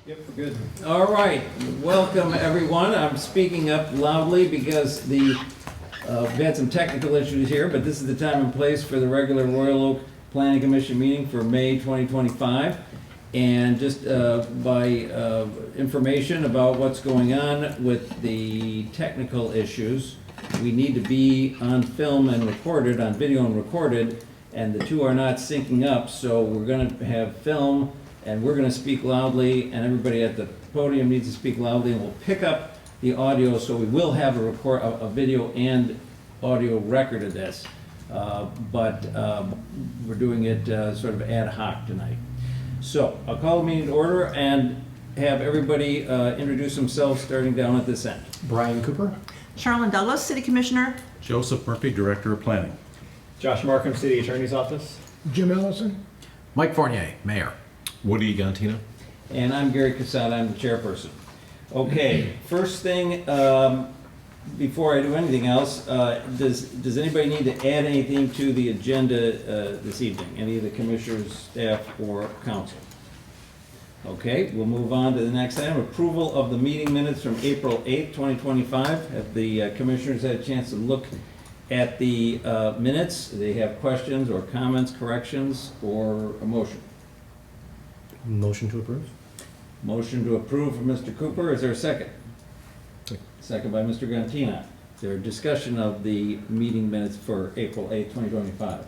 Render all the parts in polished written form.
Yep, we're good. All right, welcome everyone. I'm speaking up loudly because we've had some technical issues here, but this is the time and place for the regular Royal Oak Planning Commission meeting for May 2025. And just by information about what's going on with the technical issues, we need to be on film and recorded, on video and recorded, and the two are not syncing up, so we're gonna have film and we're gonna speak loudly, and everybody at the podium needs to speak loudly, and we'll pick up the audio, so we will have a video and audio record of this. But we're doing it sort of ad hoc tonight. So I'll call the meeting to order and have everybody introduce themselves, starting down at this end. Brian Cooper. Charlene Douglas, City Commissioner. Joseph Murphy, Director of Planning. Josh Markham, City Attorney's Office. Jim Ellison. Mike Fournier, Mayor. Woody Gantino. And I'm Gary Casada, I'm the chairperson. Okay, first thing, before I do anything else, does anybody need to add anything to the agenda this evening? Any of the commissioners, staff, or council? Okay, we'll move on to the next item, approval of the meeting minutes from April 8th, 2025. Have the commissioners had a chance to look at the minutes? Do they have questions or comments, corrections, or a motion? Motion to approve. Motion to approve from Mr. Cooper. Is there a second? Second by Mr. Gantina. Is there a discussion of the meeting minutes for April 8th, 2025?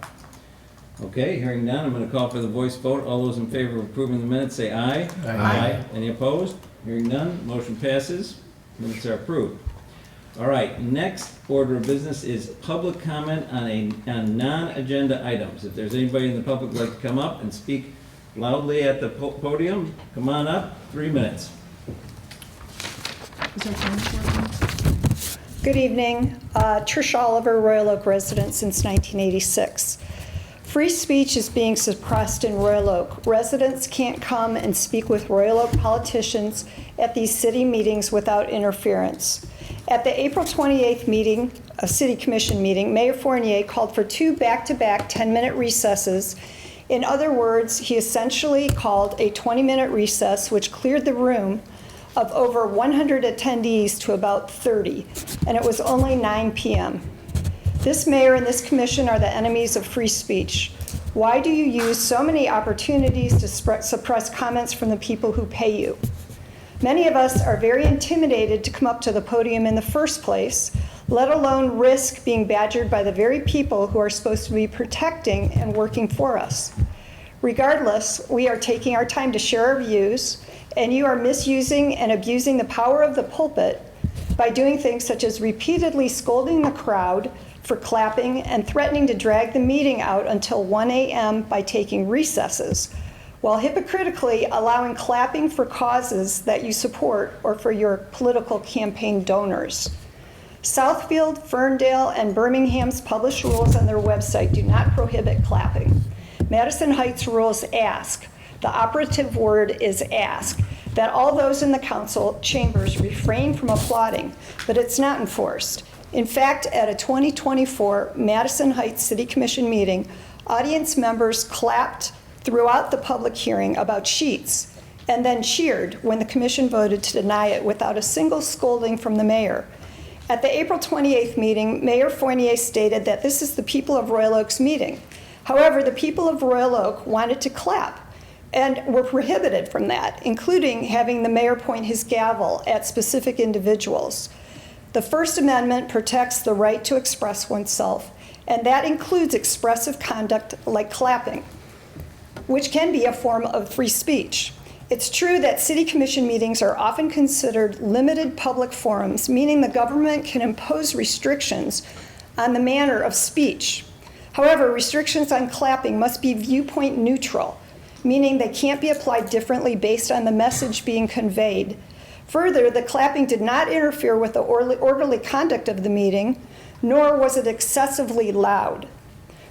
Okay, hearing none, I'm going to call for the voice vote. All those in favor of approving the minutes say aye. Aye. Any opposed? Hearing none, motion passes. Minutes are approved. All right, next order of business is public comment on non-agenda items. If there's anybody in the public who'd like to come up and speak loudly at the podium, come on up, 3 minutes. Good evening. Trish Oliver, Royal Oak resident since 1986. Free speech is being suppressed in Royal Oak. Residents can't come and speak with Royal Oak politicians at these city meetings without interference. At the April 28th meeting, a city commission meeting, Mayor Fournier called for 2 back-to-back 10-minute recesses. In other words, he essentially called a 20-minute recess, which cleared the room of over 100 attendees to about 30, and it was only 9 p.m. This mayor and this commission are the enemies of free speech. Why do you use so many opportunities to suppress comments from the people who pay you? Many of us are very intimidated to come up to the podium in the first place, let alone risk being badgered by the very people who are supposed to be protecting and working for us. Regardless, we are taking our time to share our views, and you are misusing and abusing the power of the pulpit by doing things such as repeatedly scolding the crowd for clapping and threatening to drag the meeting out until 1 a.m. by taking recesses, while hypocritically allowing clapping for causes that you support or for your political campaign donors. Southfield, Ferndale, and Birmingham's published rules on their website do not prohibit clapping. Madison Heights rules ask, the operative word is ask, that all those in the council chambers refrain from applauding, but it's not enforced. In fact, at a 2024 Madison Heights City Commission meeting, audience members clapped throughout the public hearing about sheets and then cheered when the commission voted to deny it without a single scolding from the mayor. At the April 28th meeting, Mayor Fournier stated that this is the people of Royal Oak's meeting. However, the people of Royal Oak wanted to clap and were prohibited from that, including having the mayor point his gavel at specific individuals. The First Amendment protects the right to express oneself, and that includes expressive conduct like clapping, which can be a form of free speech. It's true that city commission meetings are often considered limited public forums, meaning the government can impose restrictions on the manner of speech. However, restrictions on clapping must be viewpoint neutral, meaning they can't be applied differently based on the message being conveyed. Further, the clapping did not interfere with the orderly conduct of the meeting, nor was it excessively loud.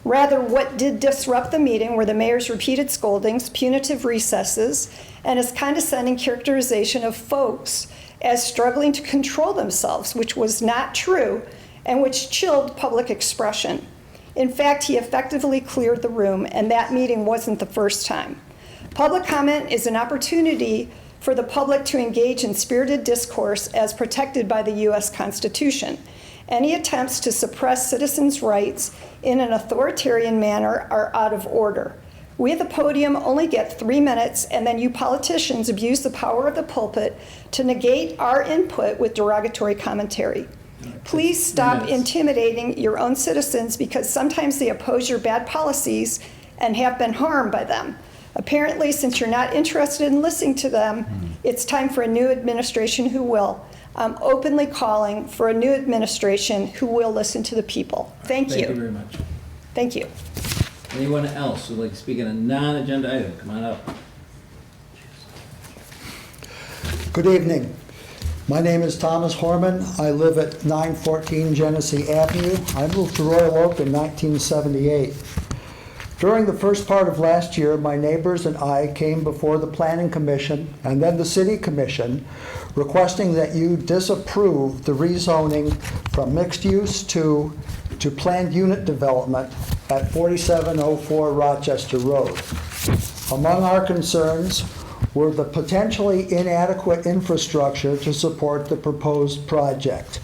Rather, what did disrupt the meeting were the mayor's repeated scoldings, punitive recesses, and his condescending characterization of folks as struggling to control themselves, which was not true and which chilled public expression. In fact, he effectively cleared the room, and that meeting wasn't the first time. Public comment is an opportunity for the public to engage in spirited discourse as protected by the U.S. Constitution. Any attempts to suppress citizens' rights in an authoritarian manner are out of order. We at the podium only get 3 minutes, and then you politicians abuse the power of the pulpit to negate our input with derogatory commentary. Please stop intimidating your own citizens because sometimes they oppose your bad policies and have been harmed by them. Apparently, since you're not interested in listening to them, it's time for a new administration who will. I'm openly calling for a new administration who will listen to the people. Thank you. Thank you very much. Thank you. Anyone else who'd like to speak on a non-agenda item? Come on up. Good evening. My name is Thomas Horman. I live at 914 Genesee Avenue. I moved to Royal Oak in 1978. During the first part of last year, my neighbors and I came before the Planning Commission and then the City Commission requesting that you disapprove the rezoning from mixed use to planned unit development at 4704 Rochester Road. Among our concerns were the potentially inadequate infrastructure to support the proposed project.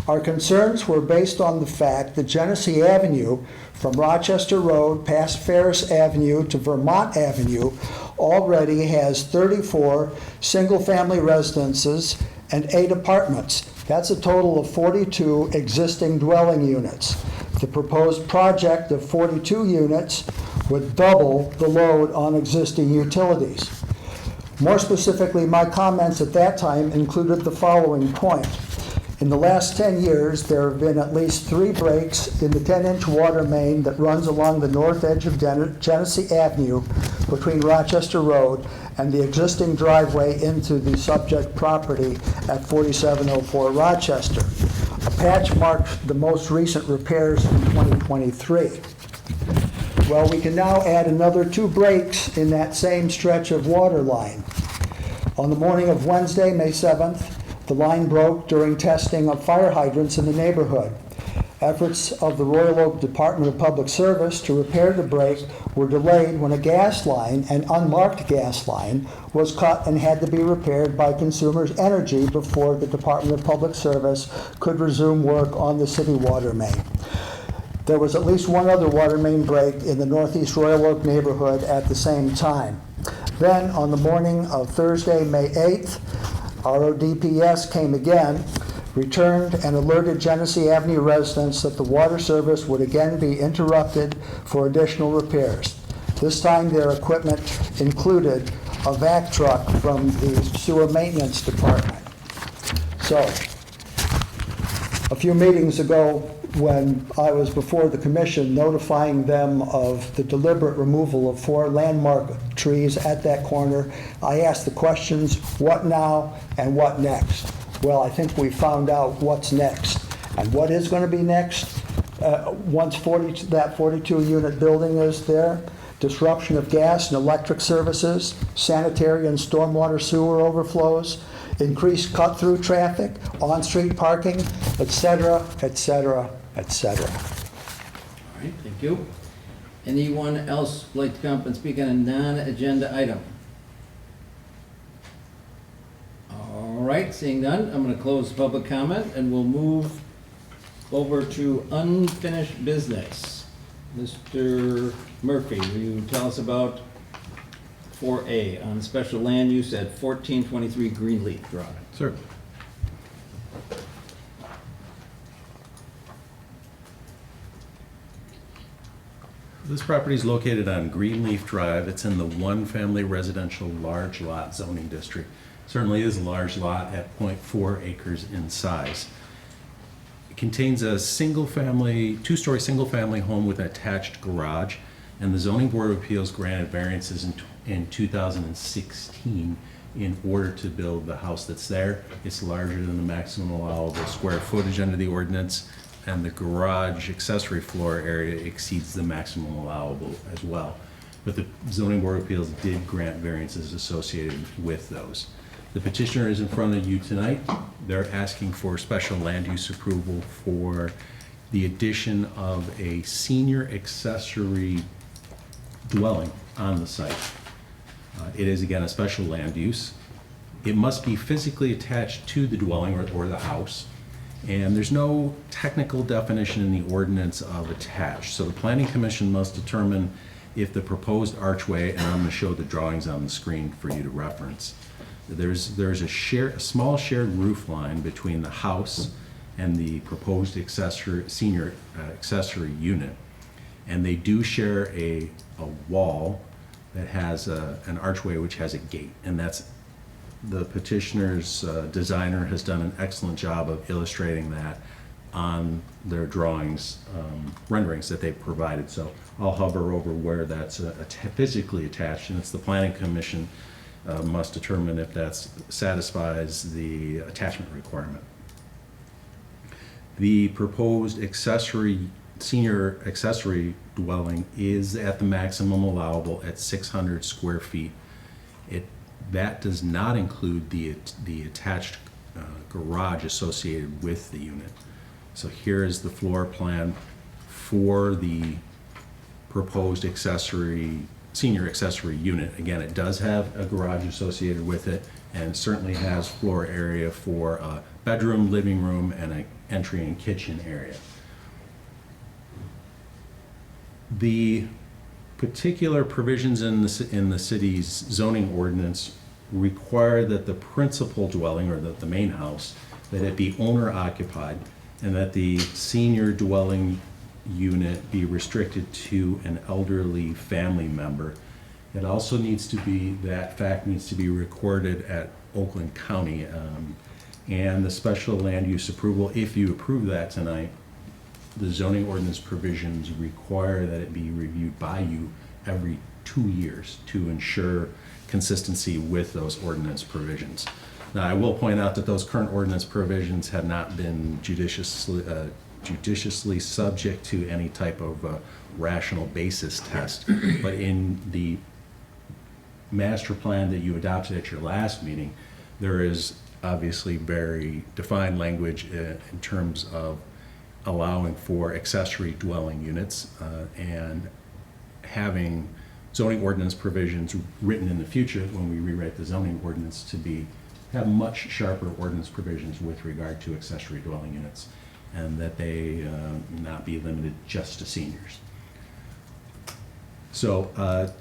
Our concerns were based on the fact that Genesee Avenue from Rochester Road past Ferris Avenue to Vermont Avenue already has 34 single-family residences and 8 apartments. That's a total of 42 existing dwelling units. The proposed project of 42 units would double the load on existing utilities. More specifically, my comments at that time included the following point. In the last 10 years, there have been at least 3 breaks in the 10-inch water main that runs along the north edge of Genesee Avenue between Rochester Road and the existing driveway into the subject property at 4704 Rochester. A patch marked the most recent repairs in 2023. Well, we can now add another 2 breaks in that same stretch of water line. On the morning of Wednesday, May 7th, the line broke during testing of fire hydrants in the neighborhood. Efforts of the Royal Oak Department of Public Service to repair the break were delayed when a gas line, an unmarked gas line, was cut and had to be repaired by Consumers Energy before the Department of Public Service could resume work on the city water main. There was at least one other water main break in the Northeast Royal Oak neighborhood at the same time. Then, on the morning of Thursday, May 8th, RODPS came again, returned and alerted Genesee Avenue residents that the water service would again be interrupted for additional repairs. This time their equipment included a vac truck from the sewer maintenance department. So, a few meetings ago, when I was before the commission notifying them of the deliberate removal of 4 landmark trees at that corner, I asked the questions, what now and what next? Well, I think we found out what's next. And what is going to be next once that 42-unit building is there? Disruption of gas and electric services, sanitary and stormwater sewer overflows, increased cut-through traffic, on-street parking, etc., etc., etc. All right, thank you. Anyone else like to come up and speak on a non-agenda item? All right, seeing none, I'm going to close public comment and we'll move over to unfinished business. Mr. Murphy, will you tell us about 4A on special land use at 1423 Greenleaf Drive? Sir. This property is located on Greenleaf Drive. It's in the 1-family residential large lot zoning district. Certainly is a large lot at 0.4 acres in size. It contains a single-family, 2-story single-family home with an attached garage, and the Zoning Board of Appeals granted variances in 2016 in order to build the house that's there. It's larger than the maximum allowable square footage under the ordinance, and the garage accessory floor area exceeds the maximum allowable as well. But the Zoning Board of Appeals did grant variances associated with those. The petitioner is in front of you tonight. They're asking for special land use approval for the addition of a senior accessory dwelling on the site. It is, again, a special land use. It must be physically attached to the dwelling or the house. And there's no technical definition in the ordinance of attached. So the planning commission must determine if the proposed archway, and I'm going to show the drawings on the screen for you to reference. There's a small shared roof line between the house and the proposed senior accessory unit. And they do share a wall that has an archway which has a gate. And that's, the petitioner's designer has done an excellent job of illustrating that on their drawings, renderings that they've provided. So I'll hover over where that's physically attached, and it's the planning commission must determine if that satisfies the attachment requirement. The proposed senior accessory dwelling is at the maximum allowable at 600 square feet. That does not include the attached garage associated with the unit. So here is the floor plan for the proposed senior accessory unit. Again, it does have a garage associated with it, and it certainly has floor area for a bedroom, living room, and an entry and kitchen area. The particular provisions in the city's zoning ordinance require that the principal dwelling, or the main house, that it be owner occupied, and that the senior dwelling unit be restricted to an elderly family member. It also needs to be, that fact needs to be recorded at Oakland County, and the special land use approval, if you approve that tonight, the zoning ordinance provisions require that it be reviewed by you every 2 years to ensure consistency with those ordinance provisions. Now, I will point out that those current ordinance provisions have not been judiciously subject to any type of rational basis test, but in the master plan that you adopted at your last meeting, there is obviously very defined language in terms of allowing for accessory dwelling units and having zoning ordinance provisions written in the future when we rewrite the zoning ordinance to have much sharper ordinance provisions with regard to accessory dwelling units, and that they not be limited just to seniors. So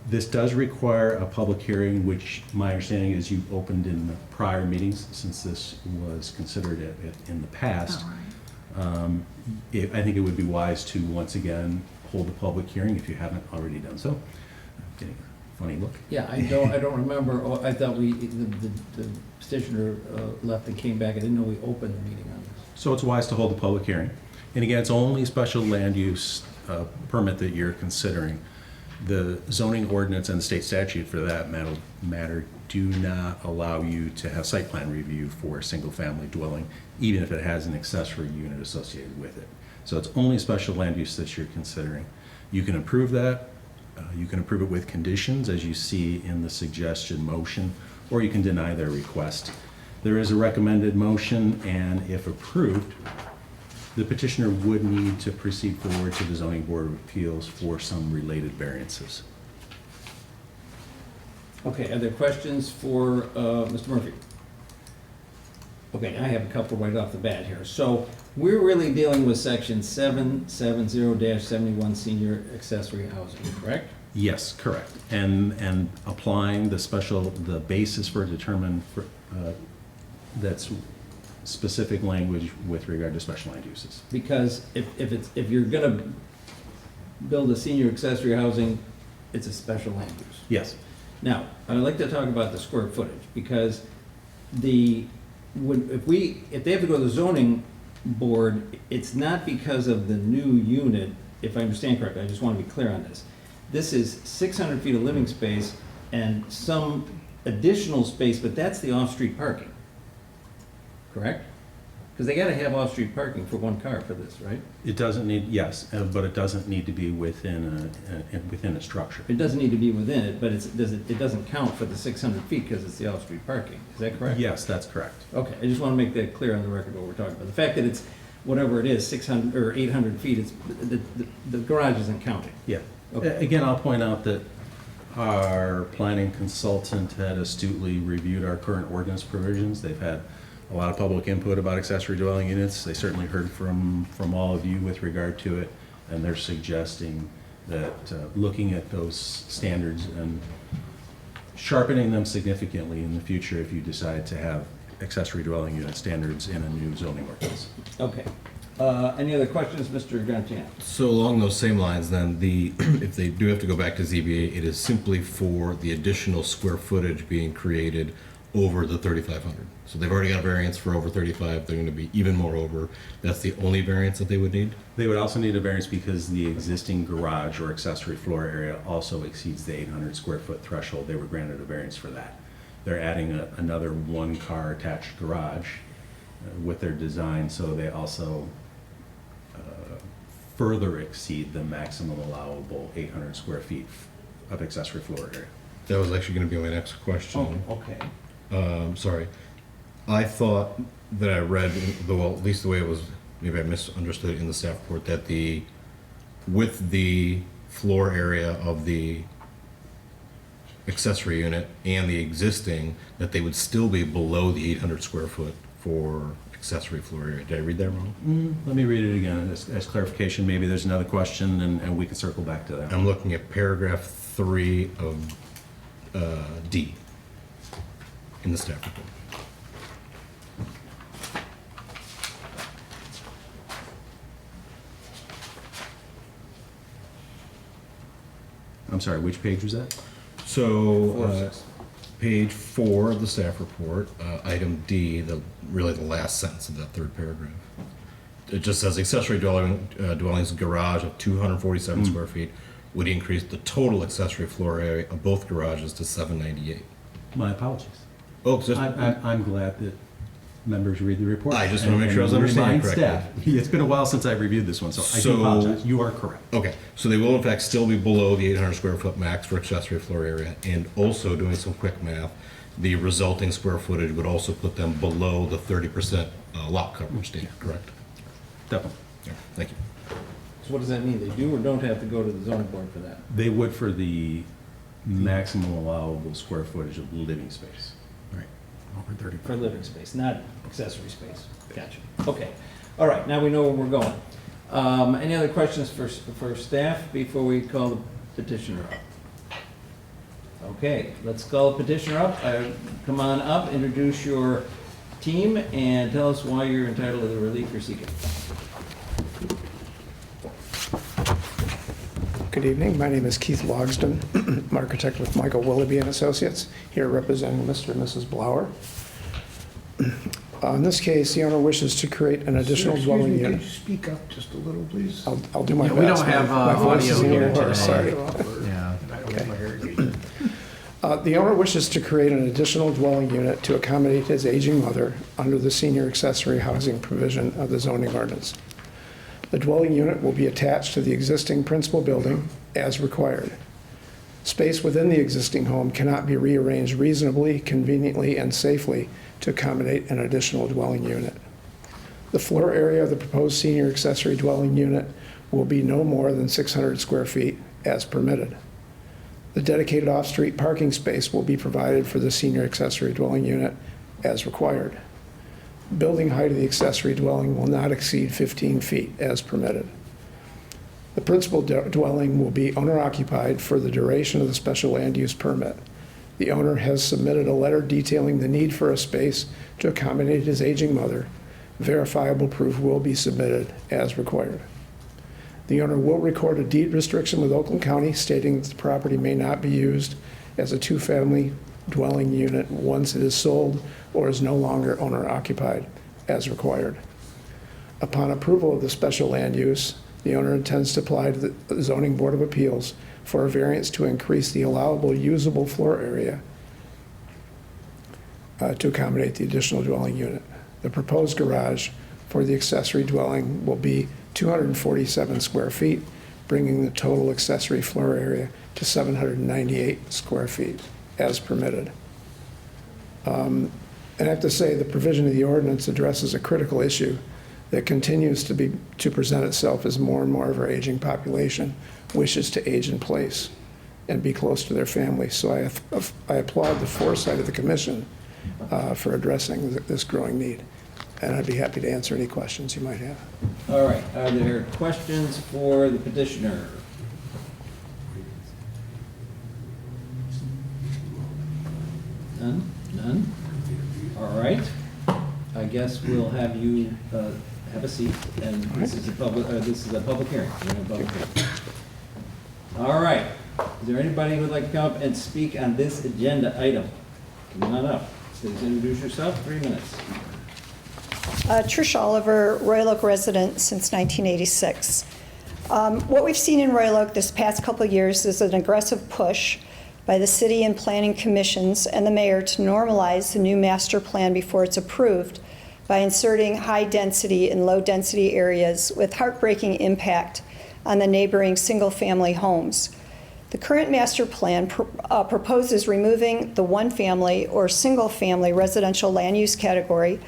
this does require a public hearing, which my understanding is you opened in the prior meetings, since this was considered in the past. All right. I think it would be wise to once again hold a public hearing if you haven't already done so. I'm getting a funny look. Yeah, I don't remember, I thought the petitioner left and came back. I didn't know we opened the meeting on this. So it's wise to hold a public hearing. And again, it's only special land use permit that you're considering. The zoning ordinance and the state statute, for that matter, do not allow you to have site plan review for a single family dwelling, even if it has an accessory unit associated with it. So it's only special land use that you're considering. You can approve that. You can approve it with conditions, as you see in the suggestion motion, or you can deny their request. There is a recommended motion, and if approved, the petitioner would need to proceed forward to the Zoning Board of Appeals for some related variances. Okay, are there questions for Mr. Murphy? Okay, I have a couple right off the bat here. So we're really dealing with section 770-71 senior accessory housing, correct? Yes, correct. And applying the basis for that's specific language with regard to special land uses. Because if you're gonna build a senior accessory housing, it's a special land use. Yes. Now, I'd like to talk about the square footage, because if they have to go to the zoning board, it's not because of the new unit, if I understand correctly. I just want to be clear on this. This is 600 feet of living space and some additional space, but that's the off-street parking, correct? Because they gotta have off-street parking for one car for this, right? It doesn't need, yes, but it doesn't need to be within a structure. It doesn't need to be within it, but it doesn't count for the 600 feet because it's the off-street parking. Is that correct? Yes, that's correct. Okay, I just want to make that clear on the record what we're talking about. The fact that it's whatever it is, 600 or 800 feet, the garage isn't counting. Yeah. Okay. Again, I'll point out that Our planning consultant had astutely reviewed our current ordinance provisions. They've had a lot of public input about accessory dwelling units. They certainly heard from all of you with regard to it, and they're suggesting that looking at those standards and sharpening them significantly in the future if you decide to have accessory dwelling unit standards in a new zoning ordinance. Okay. Any other questions, Mr. Grantino? So along those same lines, then, if they do have to go back to ZBA, it is simply for the additional square footage being created over the 3,500. So they've already got a variance for over 35, they're gonna be even more over. That's the only variance that they would need? They would also need a variance because the existing garage or accessory floor area also exceeds the 800 square foot threshold. They were granted a variance for that. They're adding another one-car attached garage with their design, so they also further exceed the maximum allowable 800 square feet of accessory floor area. That was actually gonna be my next question. Oh, okay. Sorry. I thought that I read, well, at least the way it was, maybe I misunderstood it in the staff report, that with the floor area of the accessory unit and the existing, that they would still be below the 800 square foot for accessory floor area. Did I read that wrong? Let me read it again as clarification. Maybe there's another question and we can circle back to that. I'm looking at paragraph 3 of D in the staff report. I'm sorry, which page was that? So, page 4 of the staff report, item D, really the last sentence of that third paragraph. It just says accessory dwellings garage of 247 square feet would increase the total accessory floor area of both garages to 798. My apologies. Oh, just, I'm glad that members read the report. I just wanna make sure I was And understanding remind correctly. staff. It's been a while since I reviewed this one, so I do apologize. You are correct. okay, so they will in fact still be below the 800 square foot max for accessory floor area, and also doing some quick math, the resulting square footage would also put them below the 30% lot coverage standard, correct? Definitely. Yeah, thank you. So what does that mean? They do or don't have to go to the zoning board for that? They would for the maximum allowable square footage of living space. Right, over 30. For living space, not accessory space. Gotcha. Okay. All right, now we know where we're going. Any other questions for staff before we call the petitioner up? Okay, let's call the petitioner up. Come on up, introduce your team, and tell us why you're entitled to the relief you're seeking. Good evening. My name is Keith Logsdon. I'm architect with Michael Willoughby and Associates, here representing Mr. and Mrs. Blower. In this case, the owner wishes to create an additional dwelling unit. Could you speak up just a little, please? I'll do my best. We don't have My voice is audio a little here hoarse, today. sorry. Yeah. The owner wishes to create an additional dwelling unit to accommodate his aging mother under the senior accessory housing provision of the zoning ordinance. The dwelling unit will be attached to the existing principal building as required. Space within the existing home cannot be rearranged reasonably, conveniently, and safely to accommodate an additional dwelling unit. The floor area of the proposed senior accessory dwelling unit will be no more than 600 square feet as permitted. The dedicated off-street parking space will be provided for the senior accessory dwelling unit as required. Building height of the accessory dwelling will not exceed 15 feet as permitted. The principal dwelling will be owner-occupied for the duration of the special land use permit. The owner has submitted a letter detailing the need for a space to accommodate his aging mother. Verifiable proof will be submitted as required. The owner will record a deed restriction with Oakland County stating that the property may not be used as a two-family dwelling unit once it is sold or is no longer owner-occupied as required. Upon approval of the special land use, the owner intends to apply to the Zoning Board of Appeals for a variance to increase the allowable usable floor area to accommodate the additional dwelling unit. The proposed garage for the accessory dwelling will be 247 square feet, bringing the total accessory floor area to 798 square feet as permitted. And I have to say, the provision of the ordinance addresses a critical issue that continues to present itself as more and more of our aging population wishes to age in place. and be close to their family. So I applaud the foresight of the commission for addressing this growing need. And I'd be happy to answer any questions you might have. All right, are there questions for the petitioner? None? None? All right. I guess we'll have you have a seat, and this is a public hearing. We're in a public hearing. All right. Is there anybody who would like to come up and speak on this agenda item? Come on up. Please introduce yourself. 3 minutes. Trish Oliver, Royal Oak resident since 1986. What we've seen in Royal Oak this past couple of years is an aggressive push by the city and planning commissions and the mayor to normalize the new master plan before it's approved by inserting high density and low density areas with heartbreaking impact on the neighboring single family homes. The current master plan proposes removing the one family or single family residential land use category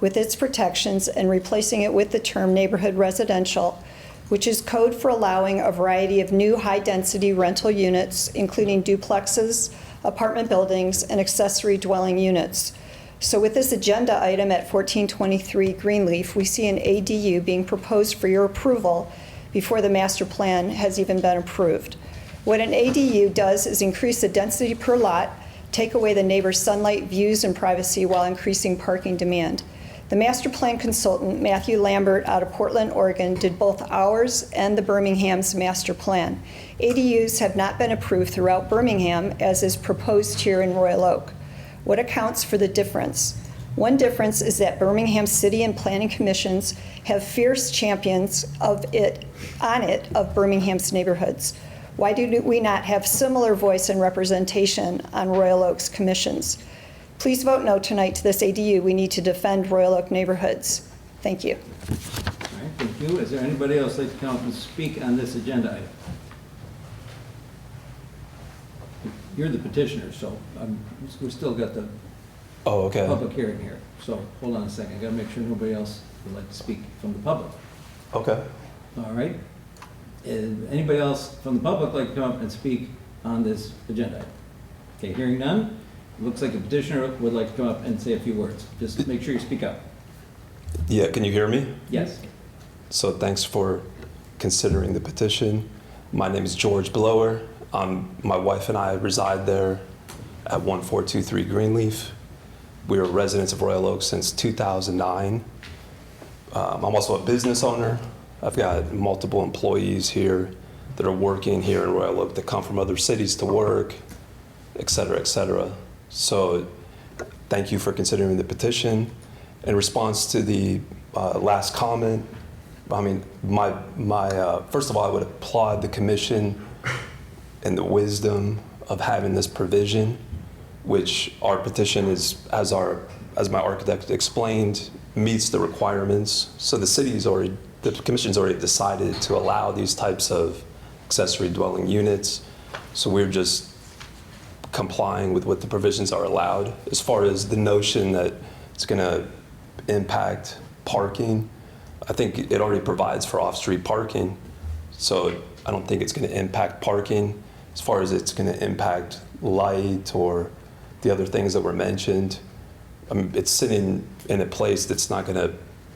with its protections and replacing it with the term neighborhood residential, which is code for allowing a variety of new high-density rental units, including duplexes, apartment buildings, and accessory dwelling units. So with this agenda item at 1423 Greenleaf, we see an ADU being proposed for your approval before the master plan has even been approved. What an ADU does is increase the density per lot, take away the neighbor's sunlight, views, and privacy while increasing parking demand. The master plan consultant, Matthew Lambert, out of Portland, Oregon, did both ours and the Birmingham's master plan. ADUs have not been approved throughout Birmingham, as is proposed here in Royal Oak. What accounts for the difference? One difference is that Birmingham City and Planning Commissions have fierce champions of Birmingham's neighborhoods. Why do we not have similar voice and representation on Royal Oak's commissions? Please vote no tonight to this ADU. We need to defend Royal Oak neighborhoods. Thank you. All right, thank you. Is there anybody else like to come up and speak on this agenda item? You're the petitioner, so we've still got the public hearing here. So hold on a second. I got to make sure nobody else would like to speak from the public. Okay. All right. Anybody else from the public like to come up and speak on this agenda item? Okay, hearing none. Looks like the petitioner would like to come up and say a few words. Just make sure you speak up. Yeah, can you hear me? Yes. So thanks for considering the petition. My name is George Blower. My wife and I reside there at 1423 Greenleaf. We are residents of Royal Oak since 2009. I'm also a business owner. I've got multiple employees here that are working here in Royal Oak that come from other cities to work, et cetera, et cetera. So thank you for considering the petition. In response to the last comment, I mean, first of all, I would applaud the commission and the wisdom of having this provision, which our petition is, as my architect explained, meets the requirements. So the commission's already decided to allow these types of accessory dwelling units. So we're just complying with what the provisions are allowed. As far as the notion that it's going to impact parking, I think it already provides for off-street parking. So I don't think it's going to impact parking. As far as it's going to impact light or the other things that were mentioned, I mean, it's sitting in a place that's not going to,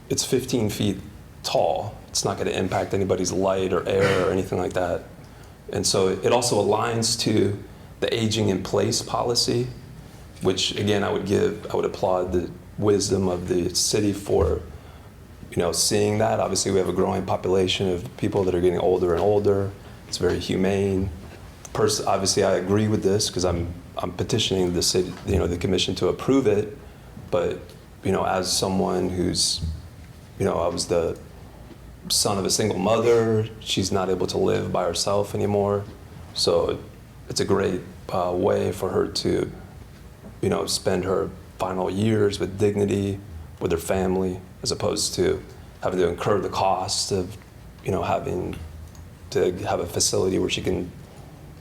it's 15 feet tall. It's not going to impact anybody's light or air or anything like that. And so it also aligns to the aging in place policy, which again, I would applaud the wisdom of the city for, seeing that. Obviously we have a growing population of people that are getting older and older. It's very humane. Obviously I agree with this because I'm petitioning the city, the commission to approve it. But, as someone who's, I was the son of a single mother, she's not able to live by herself anymore. So it's a great way for her to, spend her final years with dignity, with her family, as opposed to having to incur the cost of, having to have a facility where she can,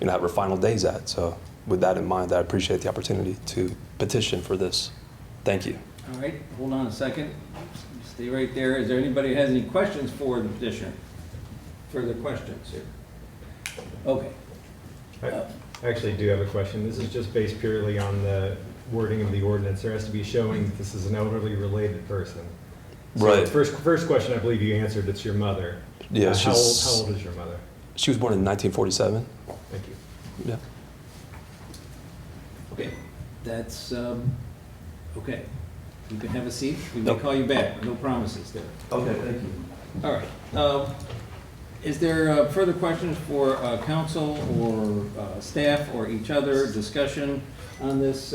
have her final days at. So with that in mind, I appreciate the opportunity to petition for this. Thank you. All right, hold on a second. Stay right there. Is there anybody who has any questions for the petitioner? Further questions here? Okay. I actually do have a question. This is just based purely on the wording of the ordinance. There has to be showing that this is an elderly related person. So Right. First question, I believe you answered, it's your mother. Yeah, How old is your mother? She was born in 1947. Thank you. Yeah. Okay, that's, okay. You can have a seat. We may call you back. No promises there. Okay, thank you. All right. Is there further questions for council or staff or each other, discussion on this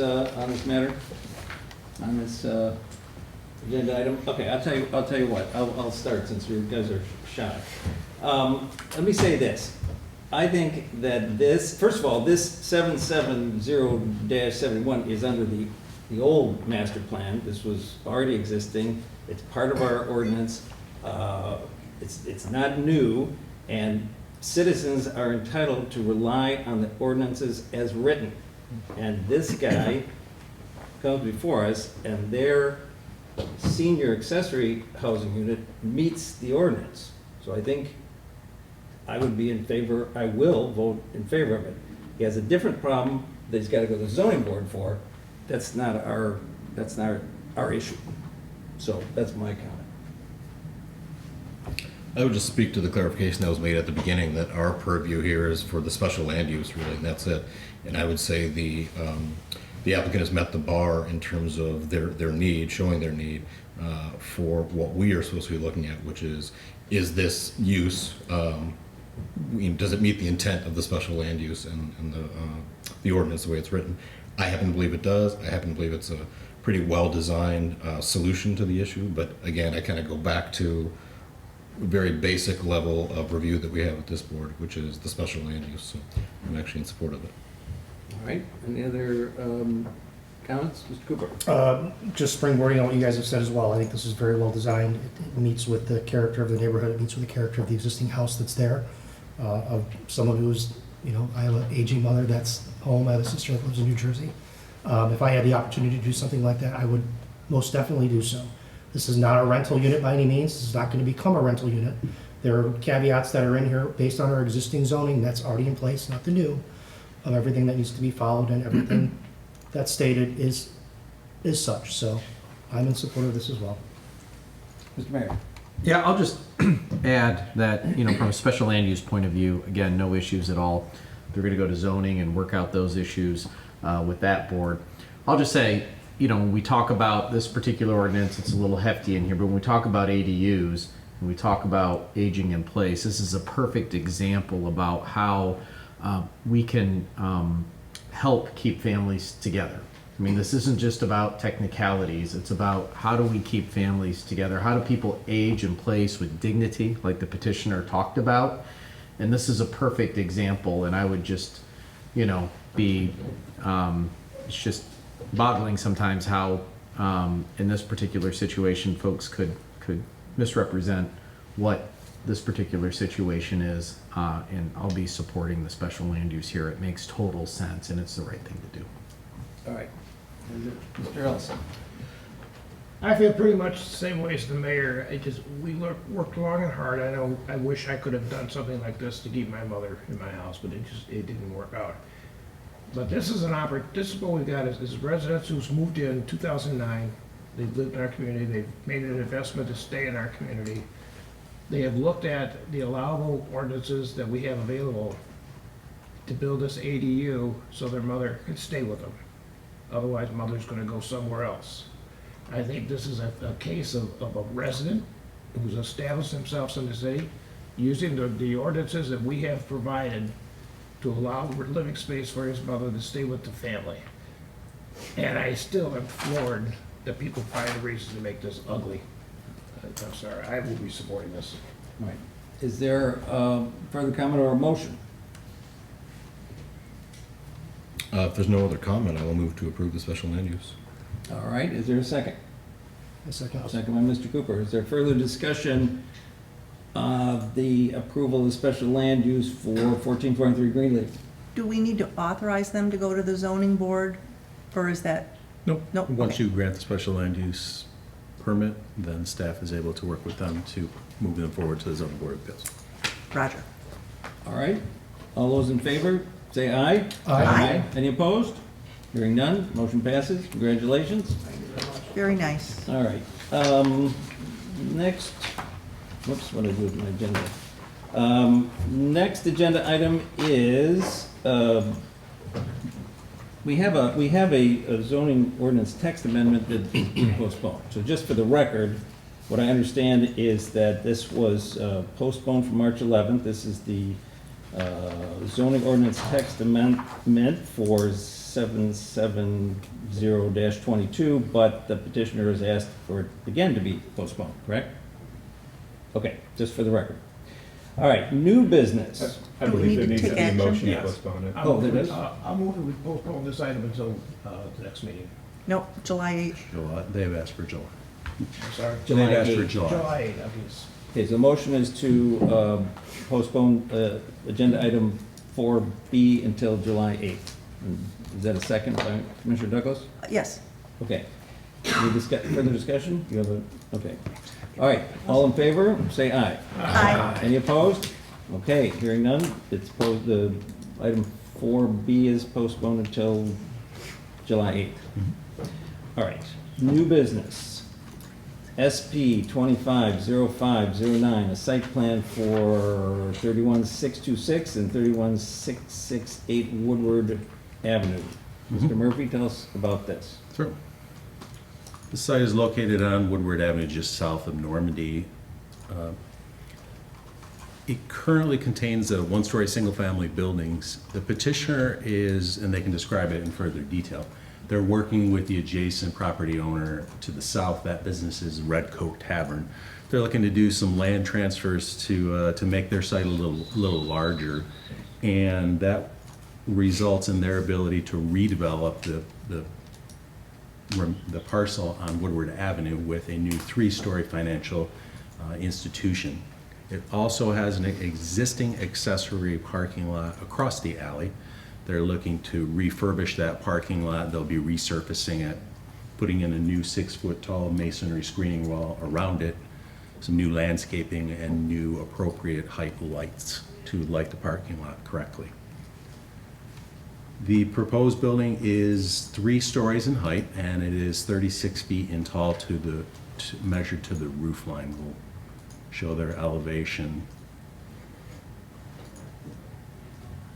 matter? On this agenda item? Okay, I'll tell you what. I'll start since you guys are shy. Let me say this. I think that this, first of all, this 770-71 is under the old master plan. This was already existing. It's part of our ordinance. It's not new, and citizens are entitled to rely on the ordinances as written. And this guy comes before us, and their senior accessory housing unit meets the ordinance. So I think I would be in favor, I will vote in favor of it. He has a different problem that he's got to go to the zoning board for. That's not our issue. So that's my comment. I would just speak to the clarification that was made at the beginning, that our purview here is for the special land use, really, and that's it. And I would say the applicant has met the bar in terms of their need, showing their need for what we are supposed to be looking at, which is this use, does it meet the intent of the special land use and the ordinance the way it's written? I happen to believe it does. I happen to believe it's a pretty well-designed solution to the issue, but again, I kind of go back to a very basic level of review that we have at this board, which is the special land use. So I'm actually in support of it. All right, any other comments? Mr. Cooper? Just springboarding on what you guys have said as well. I think this is very well designed. It meets with the character of the neighborhood. It meets with the character of the existing house that's there. Of someone who's, I have an aging mother that's home. I have a sister that lives in New Jersey. If I had the opportunity to do something like that, I would most definitely do so. This is not a rental unit by any means. This is not going to become a rental unit. There are caveats that are in here based on our existing zoning that's already in place, not the new, of everything that needs to be followed, and everything that's stated is such. So I'm in support of this as well. Mr. Mayor? Yeah, I'll just add that, from a special land use point of view, again, no issues at all. They're going to go to zoning and work out those issues with that board. I'll just say, when we talk about this particular ordinance, it's a little hefty in here, but when we talk about ADUs and we talk about aging in place, this is a perfect example about how we can help keep families together. I mean, this isn't just about technicalities. It's about how do we keep families together? How do people age in place with dignity, like the petitioner talked about? And this is a perfect example. And I would just, be, it's just boggling sometimes how, in this particular situation, folks could misrepresent what this particular situation is. And I'll be supporting the special land use here. It makes total sense, and it's the right thing to do. All right. Mr. Ellison? I feel pretty much the same way as the mayor. We worked long and hard. I wish I could have done something like this to keep my mother in my house, but it didn't work out. But this is this is what we've got is residents who's moved in 2009. They've lived in our community. They've made an investment to stay in our community. They have looked at the allowable ordinances that we have available to build this ADU so their mother can stay with them. Otherwise, mother's going to go somewhere else. I think this is a case of a resident who's established themselves in the city, using the ordinances that we have provided to allow living space for his mother to stay with the family. And I still am floored that people find a reason to make this ugly. I'm sorry, I will be supporting this. All right. Is there further comment or a motion? If there's no other comment, I will move to approve the special land use. All right, is there a second? A second. Second by Mr. Cooper. Is there further discussion of the approval of the special land use for 1443 Greenleaf? Do we need to authorize them to go to the zoning board, or is that? Nope. Nope. Once Okay. you grant the special land use permit, then staff is able to work with them to move them forward to the zoning board of appeals. Roger. All right, all those in favor say aye. Aye. Any opposed? Hearing none, motion passes. Congratulations. Very nice. All right. Next, whoops, what did I do with my agenda? Next agenda item is, we have a zoning ordinance text amendment that is postponed. So just for the record, what I understand is that this was postponed from March 11th. This is the zoning ordinance text amendment for 770-22, but the petitioner has asked for it again to be postponed, correct? Okay, just for the record. All right, new business. I Do we believe need there to needs to take be a action? motion to Yes. postpone it. Oh, there is? I'll move that we postpone this item until the next meeting. No, July 8th. July, they've asked for July. I'm sorry. July They've asked for 8th. July. July 8th, obviously. Okay, so the motion is to postpone agenda item 4B until July 8th. Is that a second by Commissioner Douglas? Yes. Okay. Any further discussion? You have a, okay. All right, all in favor, say aye. Aye. Any opposed? Okay, hearing none, the item 4B is postponed until July 8th. All right, new business. SP 250509, a site plan for 31626 and 31668 Woodward Avenue. Mr. Murphy, tell us about this. Sure. The site is located on Woodward Avenue, just south of Normandy. It currently contains a one-story single-family buildings. The petitioner is, and they can describe it in further detail, they're working with the adjacent property owner to the south. That business is Red Coat Tavern. They're looking to do some land transfers to make their site a little larger, and that results in their ability to redevelop the parcel on Woodward Avenue with a new 3-story financial institution. It also has an existing accessory parking lot across the alley. They're looking to refurbish that parking lot. They'll be resurfacing it, putting in a new 6-foot-tall masonry screening wall around it, some new landscaping, and new appropriate height lights to light the parking lot correctly. The proposed building is 3 stories in height, and it is 36 feet in tall measured to the roof line. We'll show their elevation.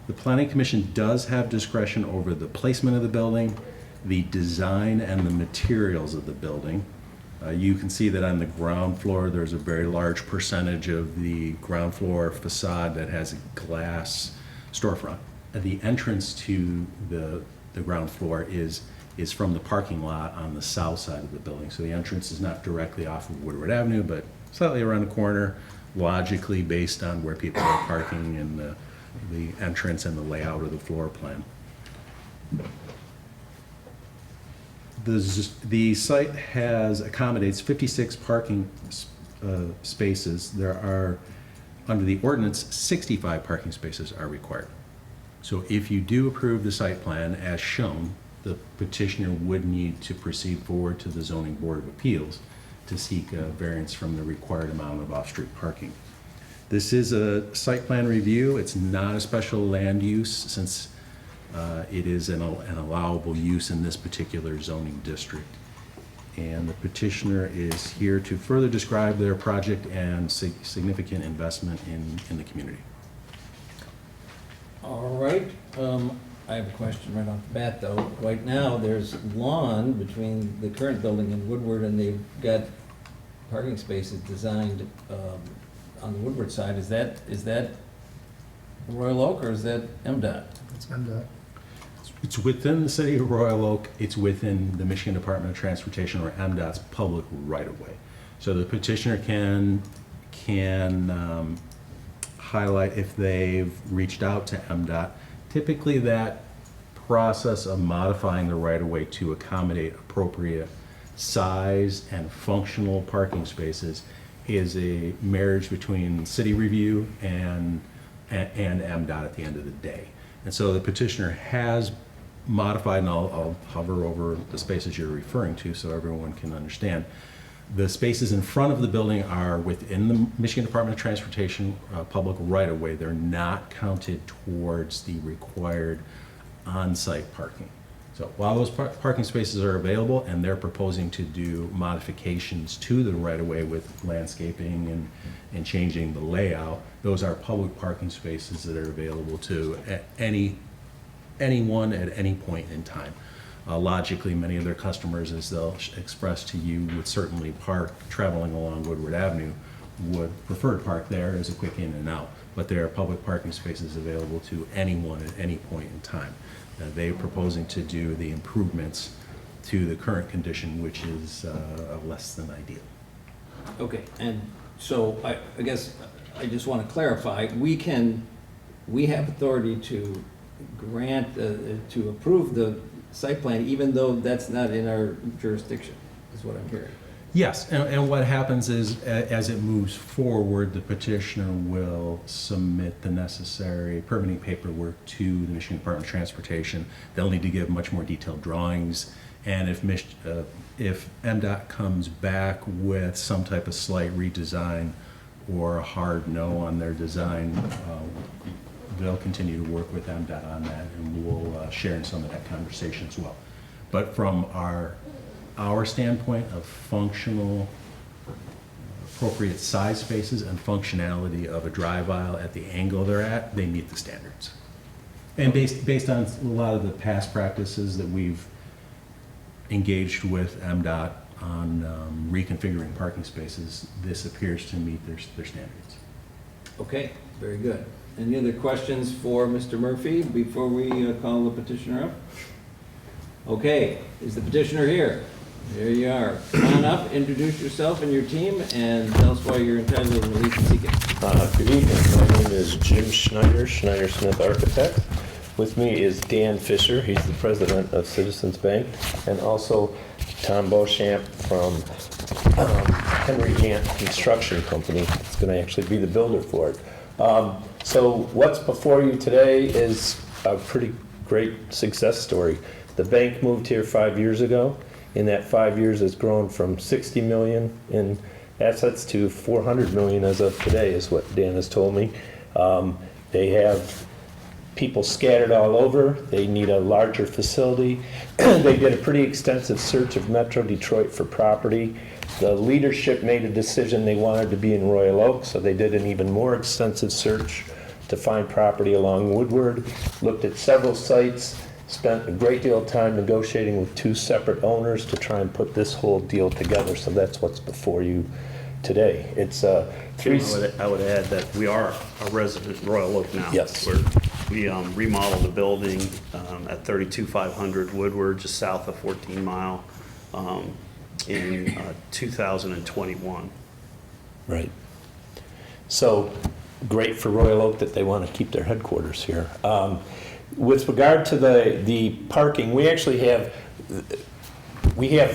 The Planning Commission does have discretion over the placement of the building, the design, and the materials of the building. You can see that on the ground floor, there's a very large percentage of the ground floor facade that has a glass storefront. The entrance to the ground floor is from the parking lot on the south side of the building. So the entrance is not directly off of Woodward Avenue, but slightly around the corner, logically based on where people are parking and the entrance and the layout of the floor plan. The site accommodates 56 parking spaces. There are, under the ordinance, 65 parking spaces are required. So if you do approve the site plan as shown, the petitioner would need to proceed forward to the Zoning Board of Appeals to seek a variance from the required amount of off-street parking. This is a site plan review. It's not a special land use since it is an allowable use in this particular zoning district. And the petitioner is here to further describe their project and significant investment in the community. All right, I have a question right off the bat, though. Right now, there's lawn between the current building and Woodward, and they've got parking spaces designed on the Woodward side. Is that Royal Oak, or is that MDOT? It's MDOT. It's within the city of Royal Oak. It's within the Michigan Department of Transportation, or MDOT's public right-of-way. So the petitioner can highlight if they've reached out to MDOT. Typically, that process of modifying the right-of-way to accommodate appropriate size and functional parking spaces is a marriage between city review and MDOT at the end of the day. And so the petitioner has modified, and I'll hover over the spaces you're referring to so everyone can understand. The spaces in front of the building are within the Michigan Department of Transportation public right-of-way. They're not counted towards the required on-site parking. So while those parking spaces are available and they're proposing to do modifications to the right-of-way with landscaping and changing the layout, those are public parking spaces that are available to anyone at any point in time. Logically, many of their customers, as they'll express to you, would certainly park traveling along Woodward Avenue, would prefer to park there as a quick in and out. But there are public parking spaces available to anyone at any point in time. They're proposing to do the improvements to the current condition, which is less than ideal. Okay, and so I guess I just want to clarify, we have authority to grant, to approve the site plan, even though that's not in our jurisdiction, is what I'm hearing. Yes, and what happens is, as it moves forward, the petitioner will submit the necessary permitting paperwork to the Michigan Department of Transportation. They'll need to give much more detailed drawings, and if MDOT comes back with some type of slight redesign or a hard no on their design, they'll continue to work with MDOT on that, and we'll share in some of that conversation as well. But from our standpoint of functional, appropriate size spaces and functionality of a drive aisle at the angle they're at, they meet the standards. And based on a lot of the past practices that we've engaged with MDOT on reconfiguring parking spaces, this appears to meet their standards. Okay, very good. Any other questions for Mr. Murphy before we call the petitioner up? Okay, is the petitioner here? There you are. Come on up, introduce yourself and your team, and tell us why you're entitled to relief and seeking. Good evening. My name is Jim Schneider, Schneider Smith Architect. With me is Dan Fisher. He's the president of Citizens Bank, and also Tom Beauchamp from Henry Gant Construction Company. It's going to actually be the builder for it. So what's before you today is a pretty great success story. The bank moved here 5 years ago. In that 5 years, it's grown from 60 million in assets to 400 million as of today, is what Dan has told me. They have people scattered all over. They need a larger facility. They did a pretty extensive search of Metro Detroit for property. The leadership made a decision they wanted to be in Royal Oak, so they did an even more extensive search to find property along Woodward, looked at several sites, spent a great deal of time negotiating with two separate owners to try and put this whole deal together. So that's what's before you today. It's three. I would add that we are a resident in Royal Oak now. Yes. We remodeled the building at 32500 Woodward, just south of 14 Mile, in 2021. Right. So great for Royal Oak that they want to keep their headquarters here. With regard to the parking, we actually have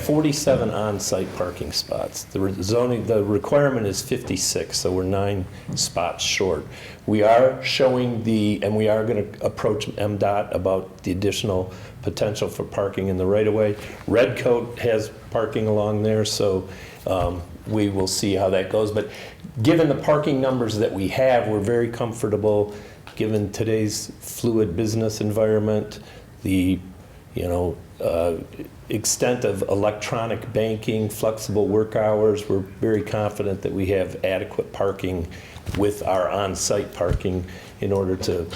47 on-site parking spots. The requirement is 56, so we're 9 spots short. We are showing and we are going to approach MDOT about the additional potential for parking in the right-of-way. Redcoat has parking along there, so we will see how that goes. But given the parking numbers that we have, we're very comfortable. Given today's fluid business environment, the extent of electronic banking, flexible work hours, we're very confident that we have adequate parking with our on-site parking in order to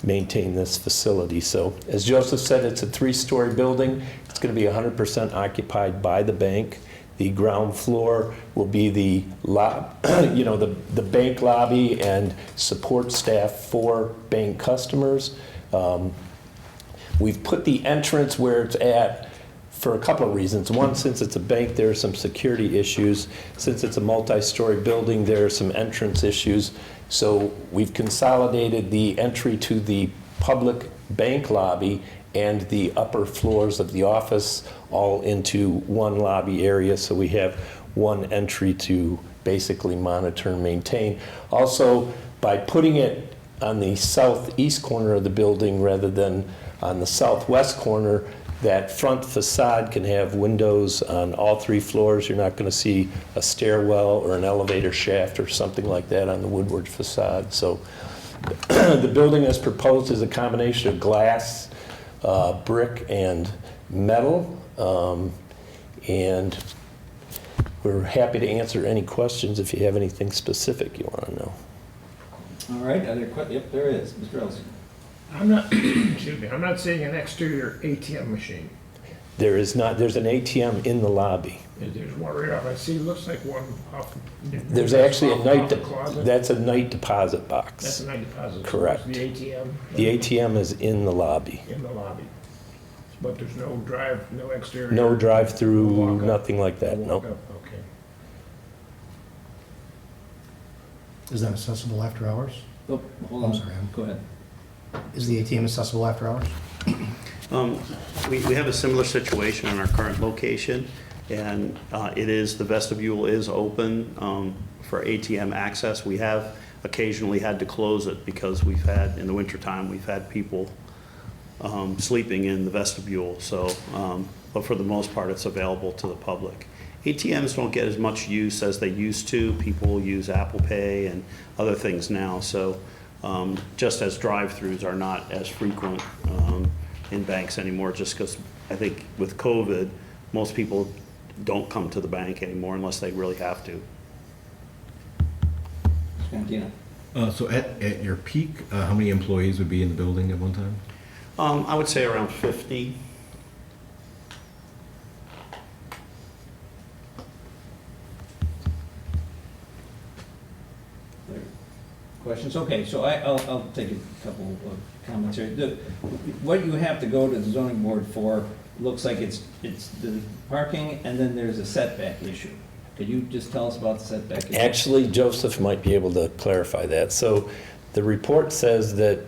maintain this facility. So as Joseph said, it's a 3-story building. It's going to be 100% occupied by the bank. The ground floor will be the bank lobby and support staff for bank customers. We've put the entrance where it's at for a couple of reasons. One, since it's a bank, there are some security issues. Since it's a multi-story building, there are some entrance issues. So we've consolidated the entry to the public bank lobby and the upper floors of the office all into one lobby area, so we have one entry to basically monitor and maintain. Also, by putting it on the southeast corner of the building rather than on the southwest corner, That front facade can have windows on all 3 floors. You're not going to see a stairwell or an elevator shaft or something like that on the woodward facade. So the building as proposed is a combination of glass, brick, and metal. And we're happy to answer any questions if you have anything specific you want to know. All right, other yep, there is, Mr. Ellison. I'm not, excuse me, I'm not seeing an exterior ATM machine. There is not, there's an ATM in the lobby. There's one right off, I see, looks like one off. There's actually a night, closet. that's a night deposit box. That's a night deposit. Correct. The ATM. The ATM is in the lobby. In the lobby. But there's no drive, no exterior. No drive-through, walk-up. nothing like that, No no. walk-up, okay. Is that accessible after hours? Oh, hold I'm on. sorry, Go ahead. Is the ATM accessible after hours? We have a similar situation in our current location, and the vestibule is open for ATM access. We have occasionally had to close it because in the wintertime, we've had people sleeping in the vestibule, so, but for the most part, it's available to the public. ATMs don't get as much use as they used to. People use Apple Pay and other things now, so just as drive-throughs are not as frequent in banks anymore, just because I think with COVID, most people don't come to the bank anymore unless they really have to. Scantina. So at your peak, how many employees would be in the building at one time? I would say around 50. Questions? Okay, so I'll take a couple of comments here. What you have to go to the zoning board for looks like it's the parking, and then there's a setback issue. Could you just tell us about the setback issue? Actually, Joseph might be able to clarify that. So the report says that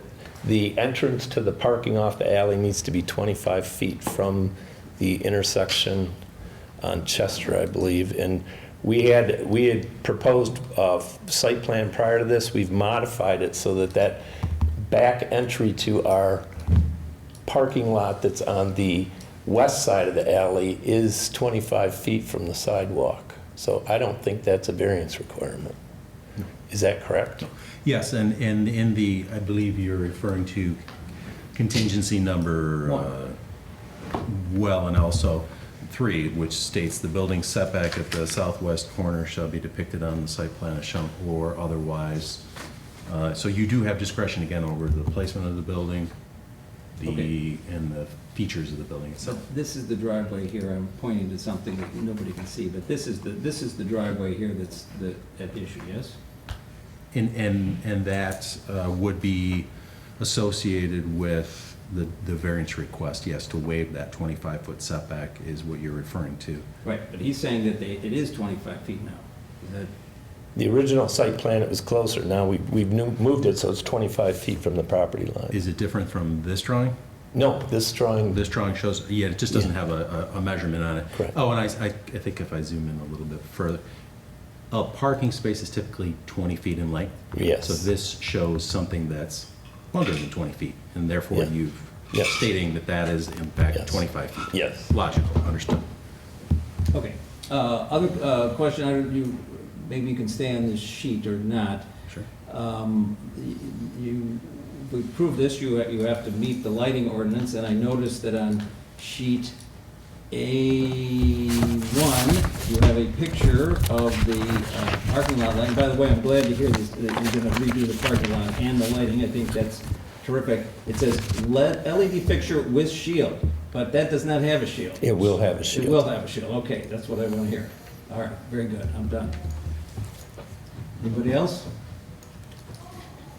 the entrance to the parking off the alley needs to be 25 feet from the intersection on Chester, I believe. And we had proposed a site plan prior to this. We've modified it so that back entry to our parking lot that's on the west side of the alley is 25 feet from the sidewalk. So I don't think that's a variance requirement. Is that correct? Yes, and in the, I believe you're referring to contingency number, well, and also 3, which states the building setback at the southwest corner shall be depicted on the site plan as shown or otherwise. So you do have discretion again over the placement of the building, and the features of the building itself. So this is the driveway here. I'm pointing to something that nobody can see, but this is the driveway here that's at issue. Yes. And that would be associated with the variance request, yes, to waive that 25-foot setback is what you're referring to. Right, but he's saying that it is 25 feet now. Is that? The original site plan, it was closer. Now we've moved it so it's 25 feet from the property line. Is it different from this drawing? No, this drawing. This drawing shows, yeah, it just doesn't have a measurement on it. Correct. Oh, and I think if I zoom in a little bit further, a parking space is typically 20 feet in length. Yes. So this shows something that's longer than 20 feet, and therefore you've stating that is in fact 25 feet. Yes. Logical, understood. Okay. Other question, maybe you can stay on this sheet or not. Sure. If we prove this, you have to meet the lighting ordinance, and I noticed that on sheet A1, you have a picture of the parking lot lighting. By the way, I'm glad to hear this, that you're going to redo the parking lot and the lighting. I think that's terrific. It says LED fixture with shield, but that does not have a shield. It will have a shield. It will have a shield. Okay, that's what I want to hear. All right, very good. I'm done. Anybody else?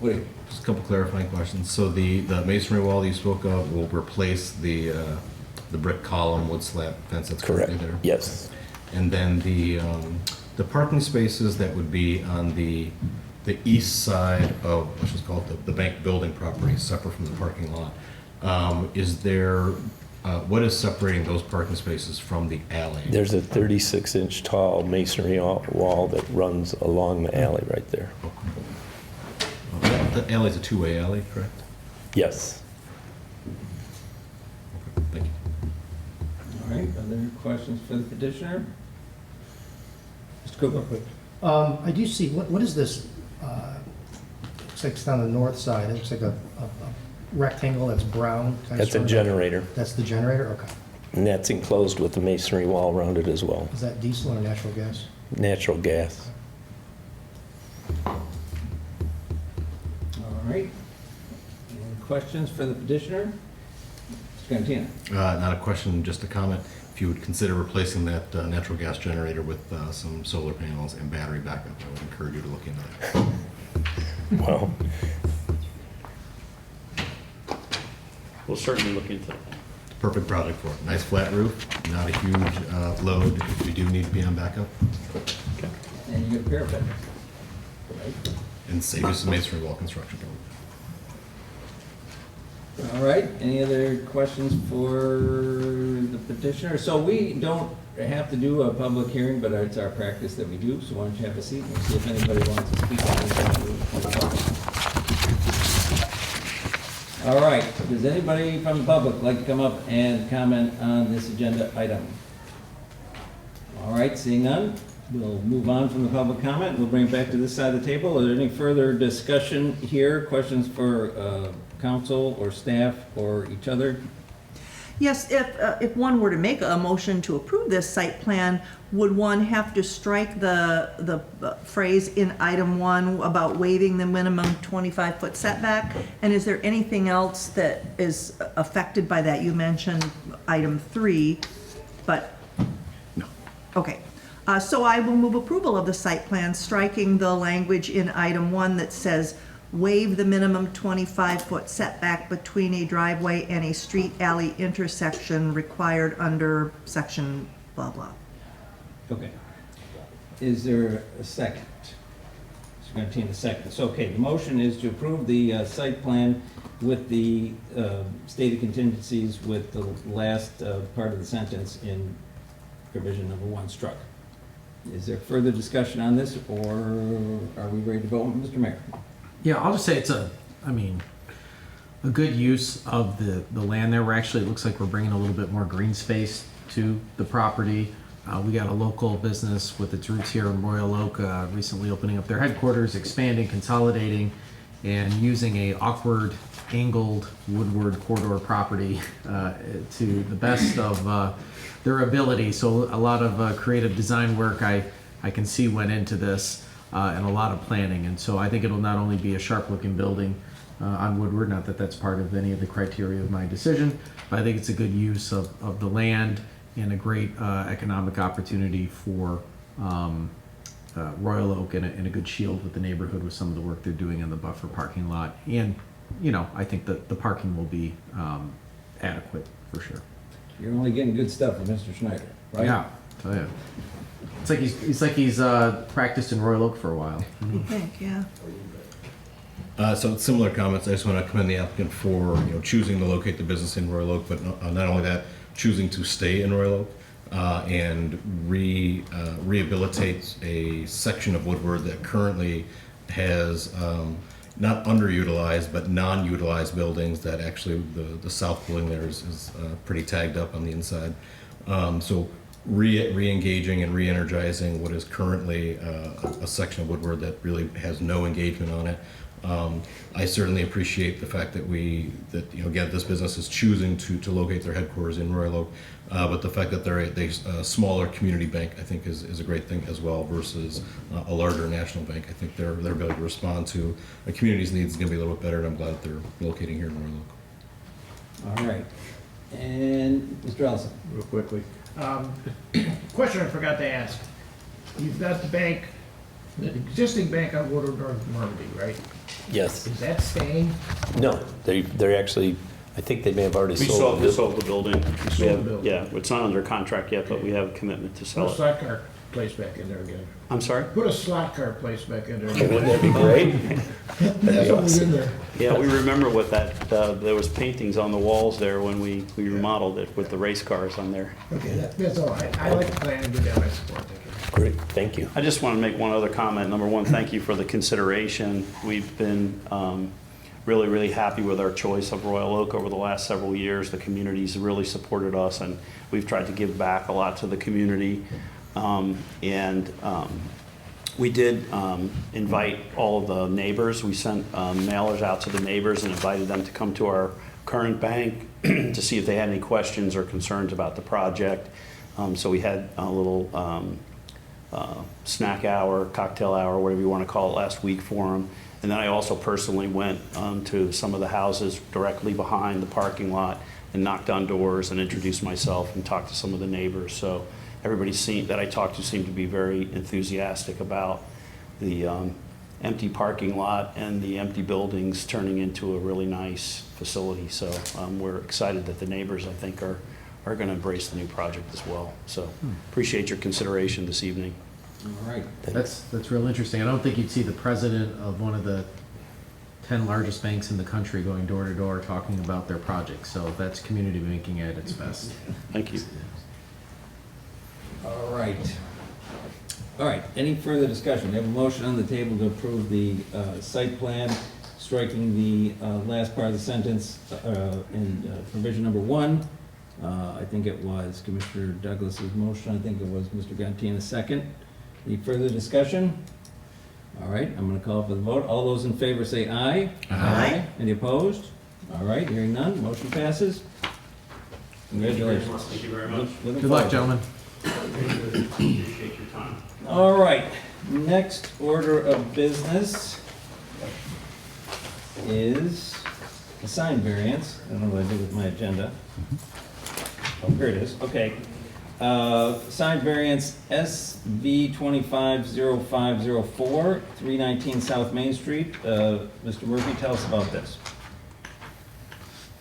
Wait. Just a couple clarifying questions. So the masonry wall you spoke of will replace the brick column wood slab fence that's currently Correct. there? Yes. And then the parking spaces that would be on the east side of, which is called the bank building property, separate from the parking lot, is there, what is separating those parking spaces from the alley? There's a 36-inch tall masonry wall that runs along the alley right there. The alley's a two-way alley, correct? Yes. Thank you. right, other questions for the petitioner? Mr. Cooper? I do see, what is this? Looks like it's on the north side. It looks like a rectangle that's brown. That's a generator, That's the generator? Okay. and that's enclosed with a masonry wall around it as well. Is that diesel or natural gas? Natural gas. All right. Any questions for the petitioner? Mr. Cantina? Not a question, just a comment. If you would consider replacing that natural gas generator with some solar panels and battery backup, I would encourage you to look into that. Well, We'll certainly look into that. Perfect project for it. Nice flat roof, not a huge load if you do need to be on backup, And you get a parapet. Right. and save you some masonry wall construction. All right, any other questions for the petitioner? So we don't have to do a public hearing, but it's our practice that we do, so why don't you have a seat and see if anybody wants to speak on this. All right, does anybody from the public like to come up and comment on this agenda item? All right, seeing none, we'll move on from the public comment. We'll bring it back to this side of the table. Are there any further discussion here? Questions for council or staff or each other? Yes, if one were to make a motion to approve this site plan, would one have to strike the phrase in item 1 about waiving the minimum 25-foot setback? And is there anything else that is affected by that? You mentioned item 3, but... No. Okay. So I will move approval of the site plan, striking the language in item 1 that says waive the minimum 25-foot setback between a driveway and a street alley intersection required under section blah blah. Okay. Is there a second? Mr. Cantina, a second. So, okay, the motion is to approve the site plan with the stated contingencies with the last part of the sentence in provision number 1 struck. Is there further discussion on this, or are we ready to vote? Mr. Mayor? Yeah, I'll just say it's a good use of the land there. It looks like we're bringing a little bit more green space to the property. We got a local business with its roots here in Royal Oak, recently opening up their headquarters, expanding, consolidating, and using a awkward angled woodward corridor property to the best of their ability. So a lot of creative design work I can see went into this. And a lot of planning, and so I think it'll not only be a sharp-looking building on Woodward, not that that's part of any of the criteria of my decision, but I think it's a good use of the land and a great economic opportunity for Royal Oak and a good shield with the neighborhood with some of the work they're doing in the buffer parking lot. And, you know, I think that the parking will be adequate for sure. You're only getting good stuff with Mr. Schneider, right? Yeah, I'll tell you. It's like he's practiced in Royal Oak for a while. You think, yeah. So similar comments. I just want to commend the applicant for choosing to locate the business in Royal Oak, but not only that, choosing to stay in Royal Oak and rehabilitate a section of Woodward that currently has not underutilized but non-utilized buildings. That actually the south building there is pretty tagged up on the inside. So re-engaging and re-energizing what is currently a section of Woodward that really has no engagement on it. I certainly appreciate the fact that again, this business is choosing to locate their headquarters in Royal Oak, but the fact that they're a smaller community bank, I think, is a great thing as well versus a larger national bank. I think their ability to respond to a community's needs is going to be a little bit better, and I'm glad that they're locating here in Royal Oak. All right. And Mr. Ellison? Real quickly. Question I forgot to ask. You've got the bank, the existing bank on Woodward North Normandy, right? yes. Is that staying? No, they're actually, I think they may have already We sold sold the building. sold We the have- building. Yeah, it's not under contract yet, but we have a commitment to Put sell a it. slot car place back in there again. I'm sorry? Put a slot car place back in there. Wouldn't that be great? That's what was in there. Yeah, we remember what that, there was paintings on the walls there when we remodeled it with the race cars on there. Okay, that's all. I like the plan and go down, I support it. Great, thank you. I just want to make one other comment. Number one, thank you for the consideration. We've been really, really happy with our choice of Royal Oak over the last several years. The community's really supported us, and we've tried to give back a lot to the community. We did invite all of the neighbors. We sent mailers out to the neighbors and invited them to come to our current bank to see if they had any questions or concerns about the project. So we had a little snack hour, cocktail hour, whatever you want to call it, last week for them. And then I also personally went to some of the houses directly behind the parking lot and knocked on doors and introduced myself and talked to some of the neighbors. So everybody that I talked to seemed to be very enthusiastic about the empty parking lot and the empty buildings turning into a really nice facility. So we're excited that the neighbors, I think, are going to embrace the new project as well. So appreciate your consideration this evening. All right. That's real interesting. I don't think you'd see the president of one of the 10 largest banks in the country going door to door talking about their project. So that's community banking at its best. Thank you. All right. All right, any further discussion? We have a motion on the table to approve the site plan, striking the last part of the sentence in provision number 1. I think it was Commissioner Douglas's motion. I think it was Mr. Gantina's second. Any further discussion? All right, I'm going to call for the vote. All those in favor say aye. Aye. Any opposed? All right, hearing none, motion passes. Congratulations. Thank you very much. Good luck, gentlemen. Appreciate your time. All right, next order of business is a sign variance. I don't know what I did with my agenda. Oh, here it is, okay. Sign variance SV 250504, 319 South Main Street. Mr. Murphy, tell us about this.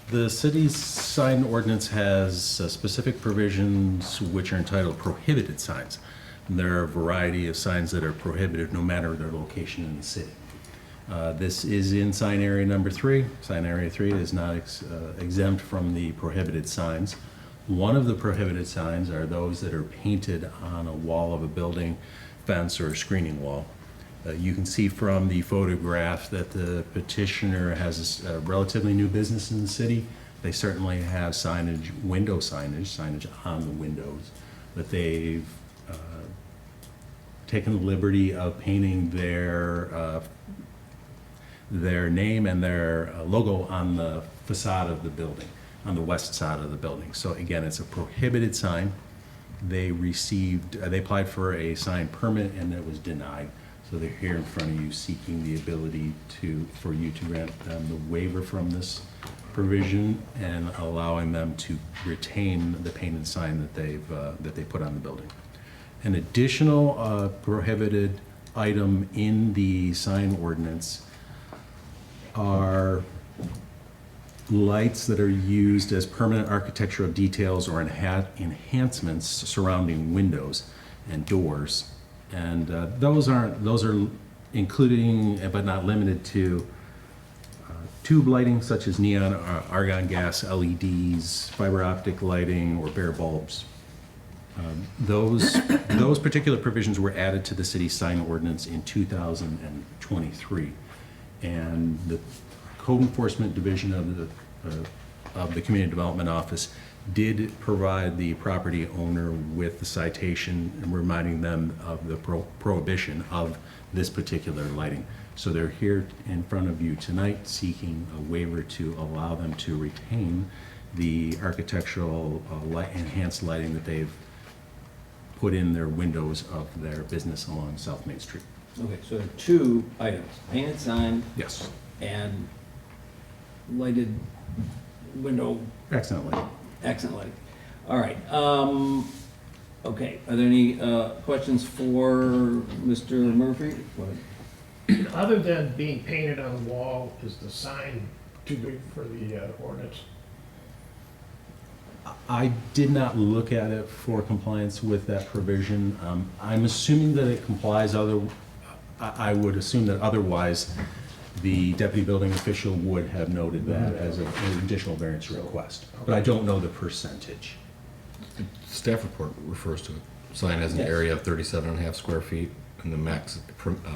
The city's sign ordinance has specific provisions which are entitled prohibited signs. And there are a variety of signs that are prohibited no matter their location in the city. This is in sign area number 3. Sign area 3 is not exempt from the prohibited signs. One of the prohibited signs are those that are painted on a wall of a building, fence, or a screening wall. You can see from the photograph that the petitioner has a relatively new business in the city. They certainly have signage, signage on the windows, but they've taken the liberty of painting their name and their logo on the facade of the building, on the west side of the building. So again, it's a prohibited sign. They applied for a sign permit and it was denied. So they're here in front of you seeking the ability for you to grant them the waiver from this provision and allowing them to retain the painted sign that they put on the building. An additional prohibited item in the sign ordinance are lights that are used as permanent architectural details or enhancements surrounding windows and doors. And those are including but not limited to tube lighting such as neon, argon gas, LEDs, fiber optic lighting, or bare bulbs. Those particular provisions were added to the city's sign ordinance in 2023, and the Code Enforcement Division of the Community Development Office did provide the property owner with the citation and reminding them of the prohibition of this particular lighting. So they're here in front of you tonight seeking a waiver to allow them to retain the architectural enhanced lighting that they've put in their windows of their business along South Main Street. Okay, so there are 2 items, painted sign Yes. and lighted window. Accent lighting. Accent lighting. All right. Okay, are there any questions for Mr. Murphy? Other than being painted on the wall, is the sign too big for the ordinance? I did not look at it for compliance with that provision. I'm assuming that it complies. I would assume that otherwise the deputy building official would have noted that as an additional variance request. But I don't know the percentage. Staff report refers to it. Sign has an area of 37.5 square feet, and the max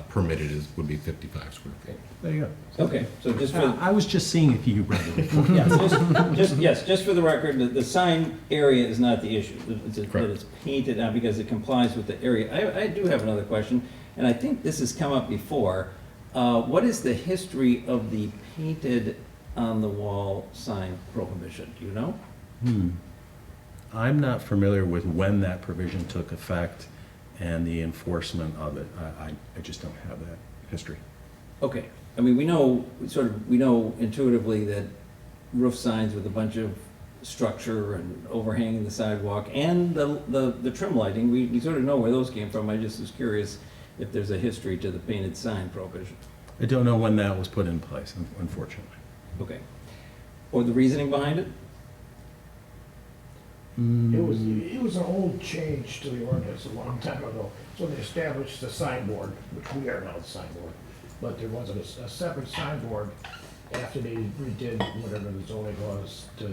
permitted would be 55 square feet. There you go. Okay, so just for, I was just seeing if you read it. yeah, just for the record, the sign area is not the issue. That Correct. it's painted on because it complies with the area. I do have another question, and I think this has come up before. What is the history of the painted on the wall sign prohibition? Do you know? I'm not familiar with when that provision took effect and the enforcement of it. I just don't have that history. Okay, I mean, we know intuitively that roof signs with a bunch of structure and overhanging the sidewalk and the trim lighting, we sort of know where those came from. I just was curious if there's a history to the painted sign prohibition. I don't know when that was put in place, unfortunately. Okay. Or the reasoning behind it? It was an old change to the ordinance a long time ago. So they established the signboard, which we are now the signboard. But there wasn't a separate signboard after they redid whatever the zoning was to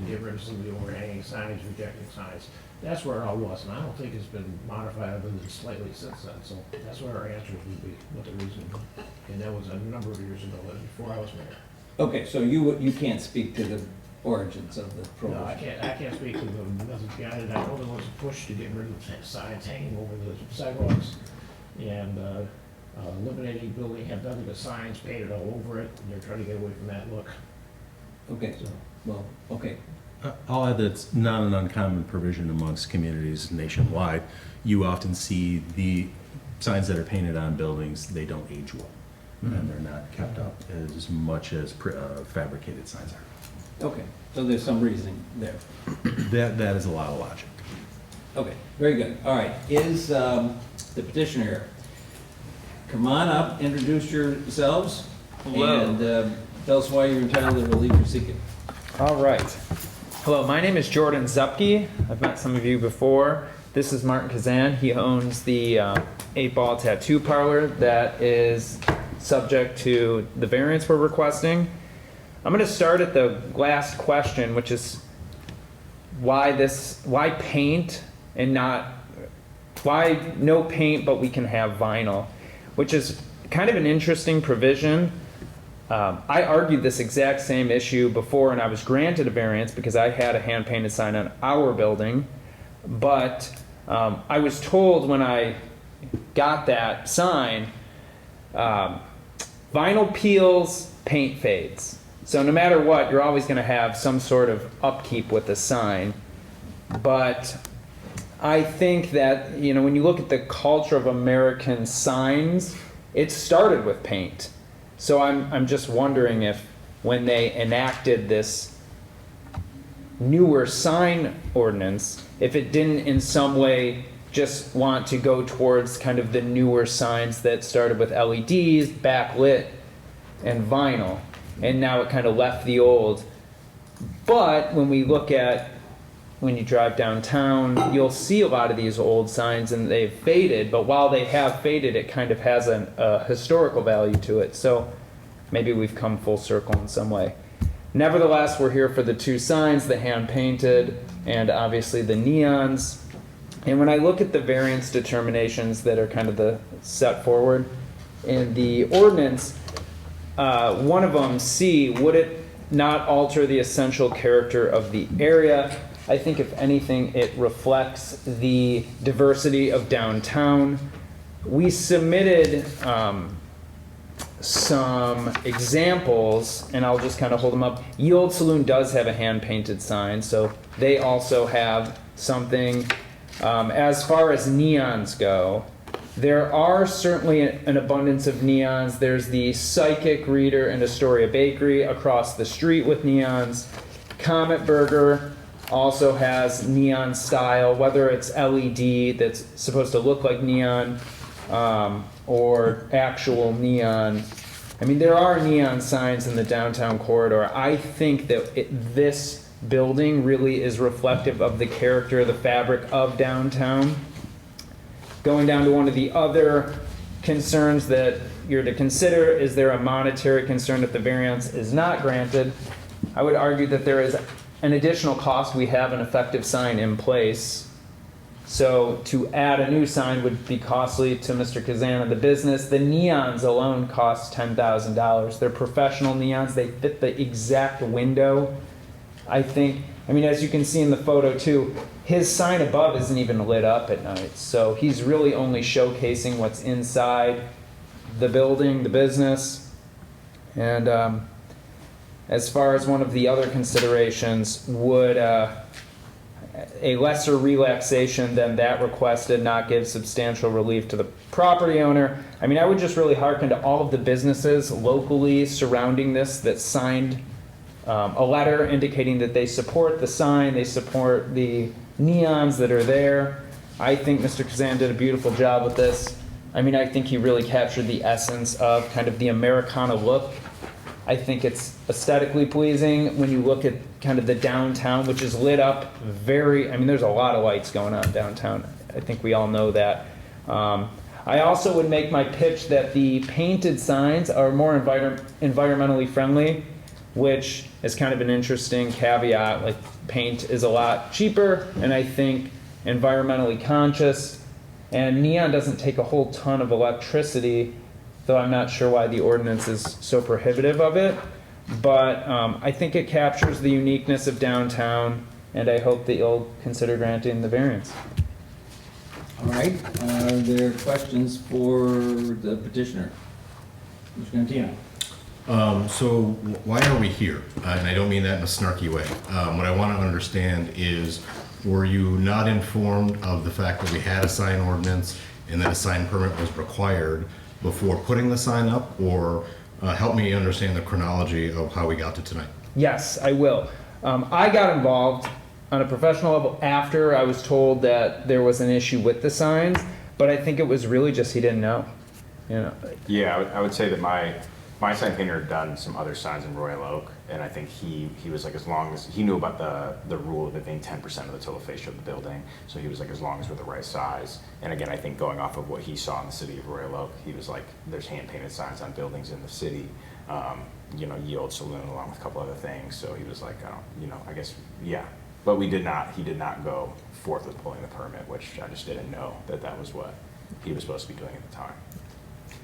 get rid of some of the overhanging signs, rejecting signs. That's where it all was, and I don't think it's been modified other than slightly since then. So that's what our answer would be, what the reason was. And that was a number of years ago, before I was mayor. Okay, so you can't speak to the origins of the No, prohibition? I can't speak to the methods behind it. I know there was a push to get rid of the signs hanging over the sidewalks and eliminating building, have nothing but signs painted all over it, and they're trying to get away from that look. Okay, So, well, okay. I'll add that it's not an uncommon provision amongst communities nationwide. You often see the signs that are painted on buildings, they don't age well, and they're not kept up as much as fabricated signs are. Okay, so there's some reasoning there. That is a lot of logic. Okay, very good. All right, is the petitioner here? Come on up, introduce yourselves. Hello. And tell us why you're entitled to the relief you're seeking. All right. Hello, my name is Jordan Zupke. I've met some of you before. This is Martin Kazan. He owns the 8-Ball Tattoo Parlor that is subject to the variance we're requesting. I'm going to start at the last question, which is why paint and not, why no paint but we can have vinyl, which is kind of an interesting provision. I argued this exact same issue before, and I was granted a variance because I had a hand-painted sign on our building. But I was told when I got that sign, vinyl peels, paint fades. So no matter what, you're always going to have some sort of upkeep with the sign. But I think that, you know, when you look at the culture of American signs, it started with paint. So I'm just wondering if when they enacted this newer sign ordinance, if it didn't in some way just want to go towards kind of the newer signs that started with LEDs, backlit, and vinyl. And now it kind of left the old. But when we look at, when you drive downtown, you'll see a lot of these old signs and they've faded, but while they have faded, it kind of has a historical value to it. So maybe we've come full circle in some way. Nevertheless, we're here for the two signs, the hand-painted and obviously the neons. And when I look at the variance determinations that are kind of the set forward in the ordinance, one of them, C, would it not alter the essential character of the area? I think if anything, it reflects the diversity of downtown. We submitted some examples, and I'll just kind of hold them up. Ye Old Saloon does have a hand-painted sign, so they also have something. As far as neons go, there are certainly an abundance of neons. There's the Psychic Reader and Astoria Bakery across the street with neons. Comet Burger also has neon style, whether it's LED that's supposed to look like neon or actual neon. I mean, there are neon signs in the downtown corridor. I think that this building really is reflective of the character, the fabric of downtown. Going down to one of the other concerns that you're to consider, is there a monetary concern if the variance is not granted? I would argue that there is an additional cost. We have an effective sign in place. So to add a new sign would be costly to Mr. Kazan and the business. The neons alone cost $10,000. They're professional neons. They fit the exact window. I think, I mean, as you can see in the photo too, his sign above isn't even lit up at night. So he's really only showcasing what's inside the building, the business. And as far as one of the other considerations, would a lesser relaxation than that requested not give substantial relief to the property owner? I mean, I would just really hearken to all of the businesses locally surrounding this that signed a letter indicating that they support the sign, they support the neons that are there. I think Mr. Kazan did a beautiful job with this. I mean, I think he really captured the essence of kind of the Americana look. I think it's aesthetically pleasing when you look at kind of the downtown, which is lit up very, I mean, there's a lot of lights going on downtown. I think we all know that. I also would make my pitch that the painted signs are more environmentally friendly, which is kind of an interesting caveat. Like, paint is a lot cheaper and I think environmentally conscious, and neon doesn't take a whole ton of electricity, though I'm not sure why the ordinance is so prohibitive of it. But I think it captures the uniqueness of downtown, and I hope that you'll consider granting the variance. All right, are there questions for the petitioner? Mr. Cantino. So why are we here? And I don't mean that in a snarky way. What I want to understand is, were you not informed of the fact that we had a sign ordinance and that a sign permit was required before putting the sign up? Or help me understand the chronology of how we got to tonight. Yes, I will. I got involved on a professional level after I was told that there was an issue with the signs, but I think it was really just he didn't know. You know. Yeah, I would say that my sign painter had done some other signs in Royal Oak, and I think he was like, as long as he knew about the rule of it being 10% of the total fascia of the building, so he was like, as long as we're the right size. And again, I think going off of what he saw in the city of Royal Oak, he was like, there's hand painted signs on buildings in the city, you know, Ye Olde Saloon along with a couple other things. So he was like, I guess, yeah. But he did not go forth with pulling the permit, which I just didn't know that was what he was supposed to be doing at the time.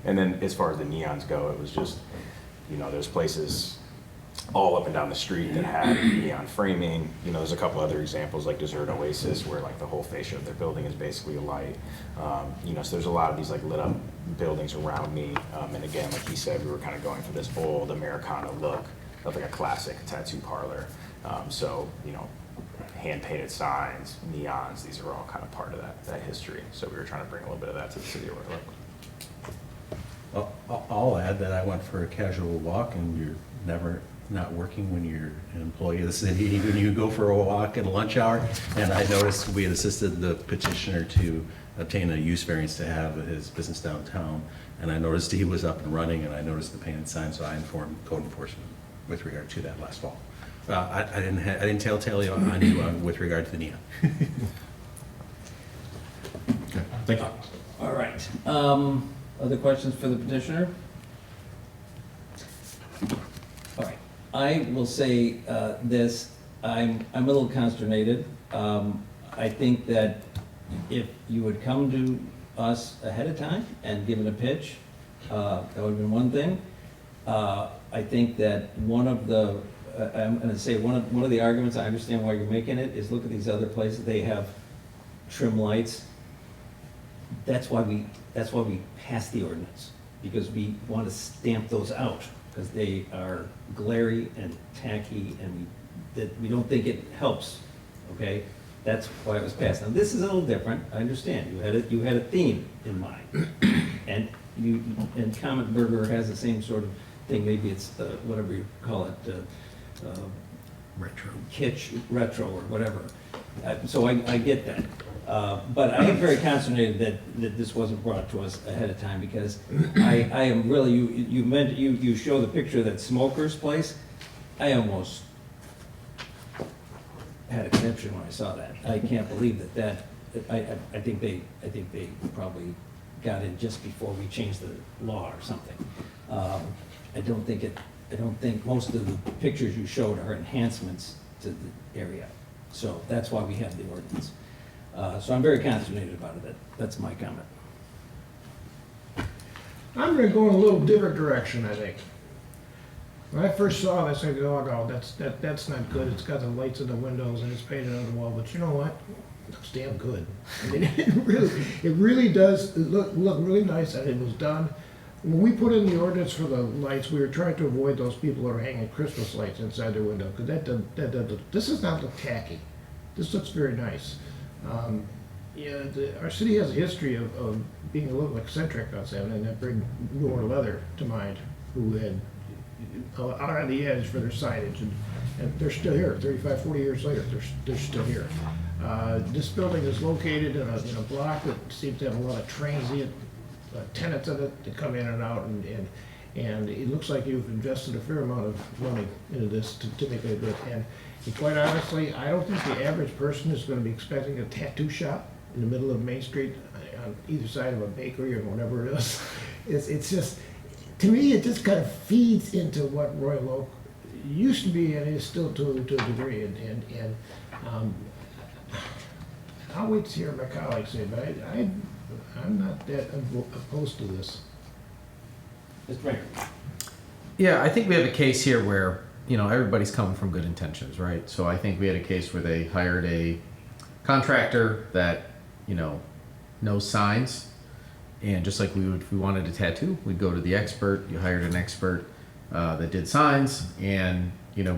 And then as far as the neons go, it was just, you know, there's places all up and down the street that had neon framing. You know, there's a couple other examples like Desert Oasis, where like the whole fascia of their building is basically a light. You know, so there's a lot of these like lit up buildings around me. And again, like he said, we were kind of going for this old Americana look of like a classic tattoo parlor. So, you know, hand painted signs, neons, these are all kind of part of that history. So we were trying to bring a little bit of that to the city of Royal Oak. I'll add that I went for a casual walk, and you're never not working when you're an employee of the city, when you go for a walk at a lunch hour. And I noticed we had assisted the petitioner to obtain a use variance to have his business downtown. And I noticed he was up and running, and I noticed the painted sign, so I informed code enforcement with regard to that last fall. I didn't tell you on you with regard to the neon. Okay, thank you. All right. Other questions for the petitioner? All right. I will say this. I'm a little consternated. I think that if you would come to us ahead of time and given a pitch, that would have been one thing. I think that one of the I'm going to say one of the arguments, I understand why you're making it, is look at these other places. They have trim lights. That's why we passed the ordinance, because we want to stamp those out, because they are glary and tacky, and we don't think it helps. Okay, that's why it was passed. Now this is a little different. I understand you had a theme in mind, and Comet Burger has the same sort of thing. Maybe it's whatever you call it, retro, kitsch, retro, or whatever. So I get that. But I am very consternated that this wasn't brought to us ahead of time, because I am really, you show the picture of that smoker's place. I almost had a conniption when I saw that. I can't believe I think they probably got in just before we changed the law or something. I don't think most of the pictures you showed are enhancements to the area. So that's why we have the ordinance. So I'm very consternated about it. That's my comment. I'm gonna go in a little different direction, I think. When I first saw this, I go, oh no, that's not good. It's got the lights in the windows and it's painted on the wall, but you know what? It looks damn good. I mean, it really does look really nice, and it was done. When we put in the ordinance for the lights, we were trying to avoid those people that are hanging Christmas lights inside their window, because this does not look tacky. This looks very nice. Yeah, our city has a history of being a little eccentric on something, and that bring Roar Leather to mind, who had out on the edge for their signage, and they're still here. 35, 40 years later, they're still here. This building is located in a block that seems to have a lot of transient tenants in it that come in and out, and it looks like you've invested a fair amount of money into this to make it good. And quite honestly, I don't think the average person is going to be expecting a tattoo shop in the middle of Main Street on either side of a bakery or whatever it is. It's just, to me, it just kind of feeds into what Royal Oak used to be and is still to a degree. And I'll wait to hear my colleagues say, but I'm not that opposed to this. Mr. Mayor. Yeah, I think we have a case here where, everybody's coming from good intentions, right? So I think we had a case where they hired a contractor that, knows signs. And just like we would, if we wanted a tattoo, we'd go to the expert. You hired an expert that did signs and,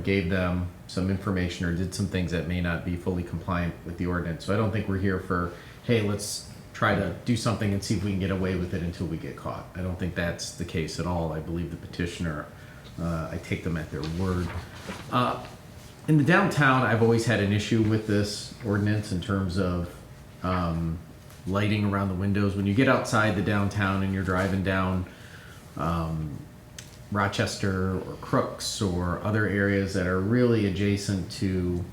gave them some information or did some things that may not be fully compliant with the ordinance. So I don't think we're here for, hey, let's try to do something and see if we can get away with it until we get caught. I don't think that's the case at all. I believe the petitioner, I take them at their word. In the downtown, I've always had an issue with this ordinance in terms of lighting around the windows. When you get outside the downtown and you're driving down Rochester or Crooks or other areas that are really adjacent to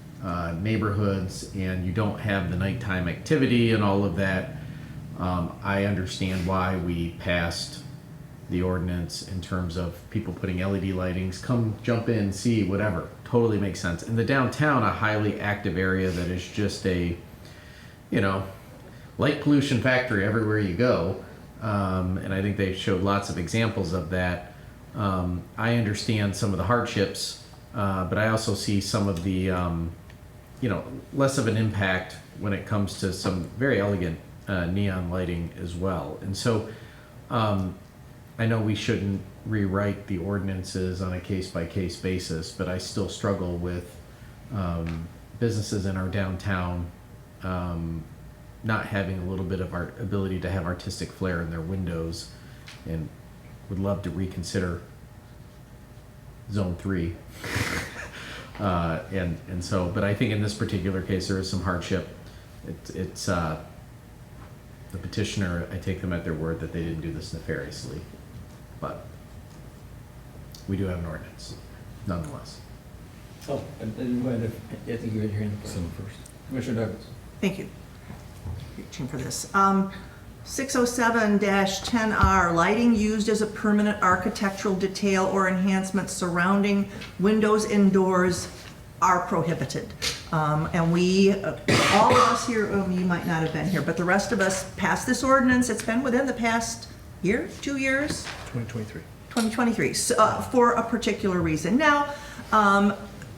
neighborhoods, and you don't have the nighttime activity and all of that, I understand why we passed the ordinance in terms of people putting LED lightings, come jump in, see, whatever. Totally makes sense. In the downtown, a highly active area that is just a, light pollution factory everywhere you go. And I think they showed lots of examples of that. I understand some of the hardships, but I also see some of the, less of an impact when it comes to some very elegant neon lighting as well. And so I know we shouldn't rewrite the ordinances on a case-by-case basis, but I still struggle with businesses in our downtown not having a little bit of our ability to have artistic flair in their windows, and would love to reconsider Zone 3. And so, but I think in this particular case there is some hardship. It's the petitioner, I take them at their word that they didn't do this nefariously, but we do have an ordinance nonetheless. Oh, I think you had your hand up first. Commissioner Douglas. Thank you. Reaching for this. 607-10R, lighting used as a permanent architectural detail or enhancement surrounding windows indoors are prohibited. And we, all of us here, you might not have been here, but the rest of us passed this ordinance. It's been within the past year, 2 years? 2023. 2023, for a particular reason. Now,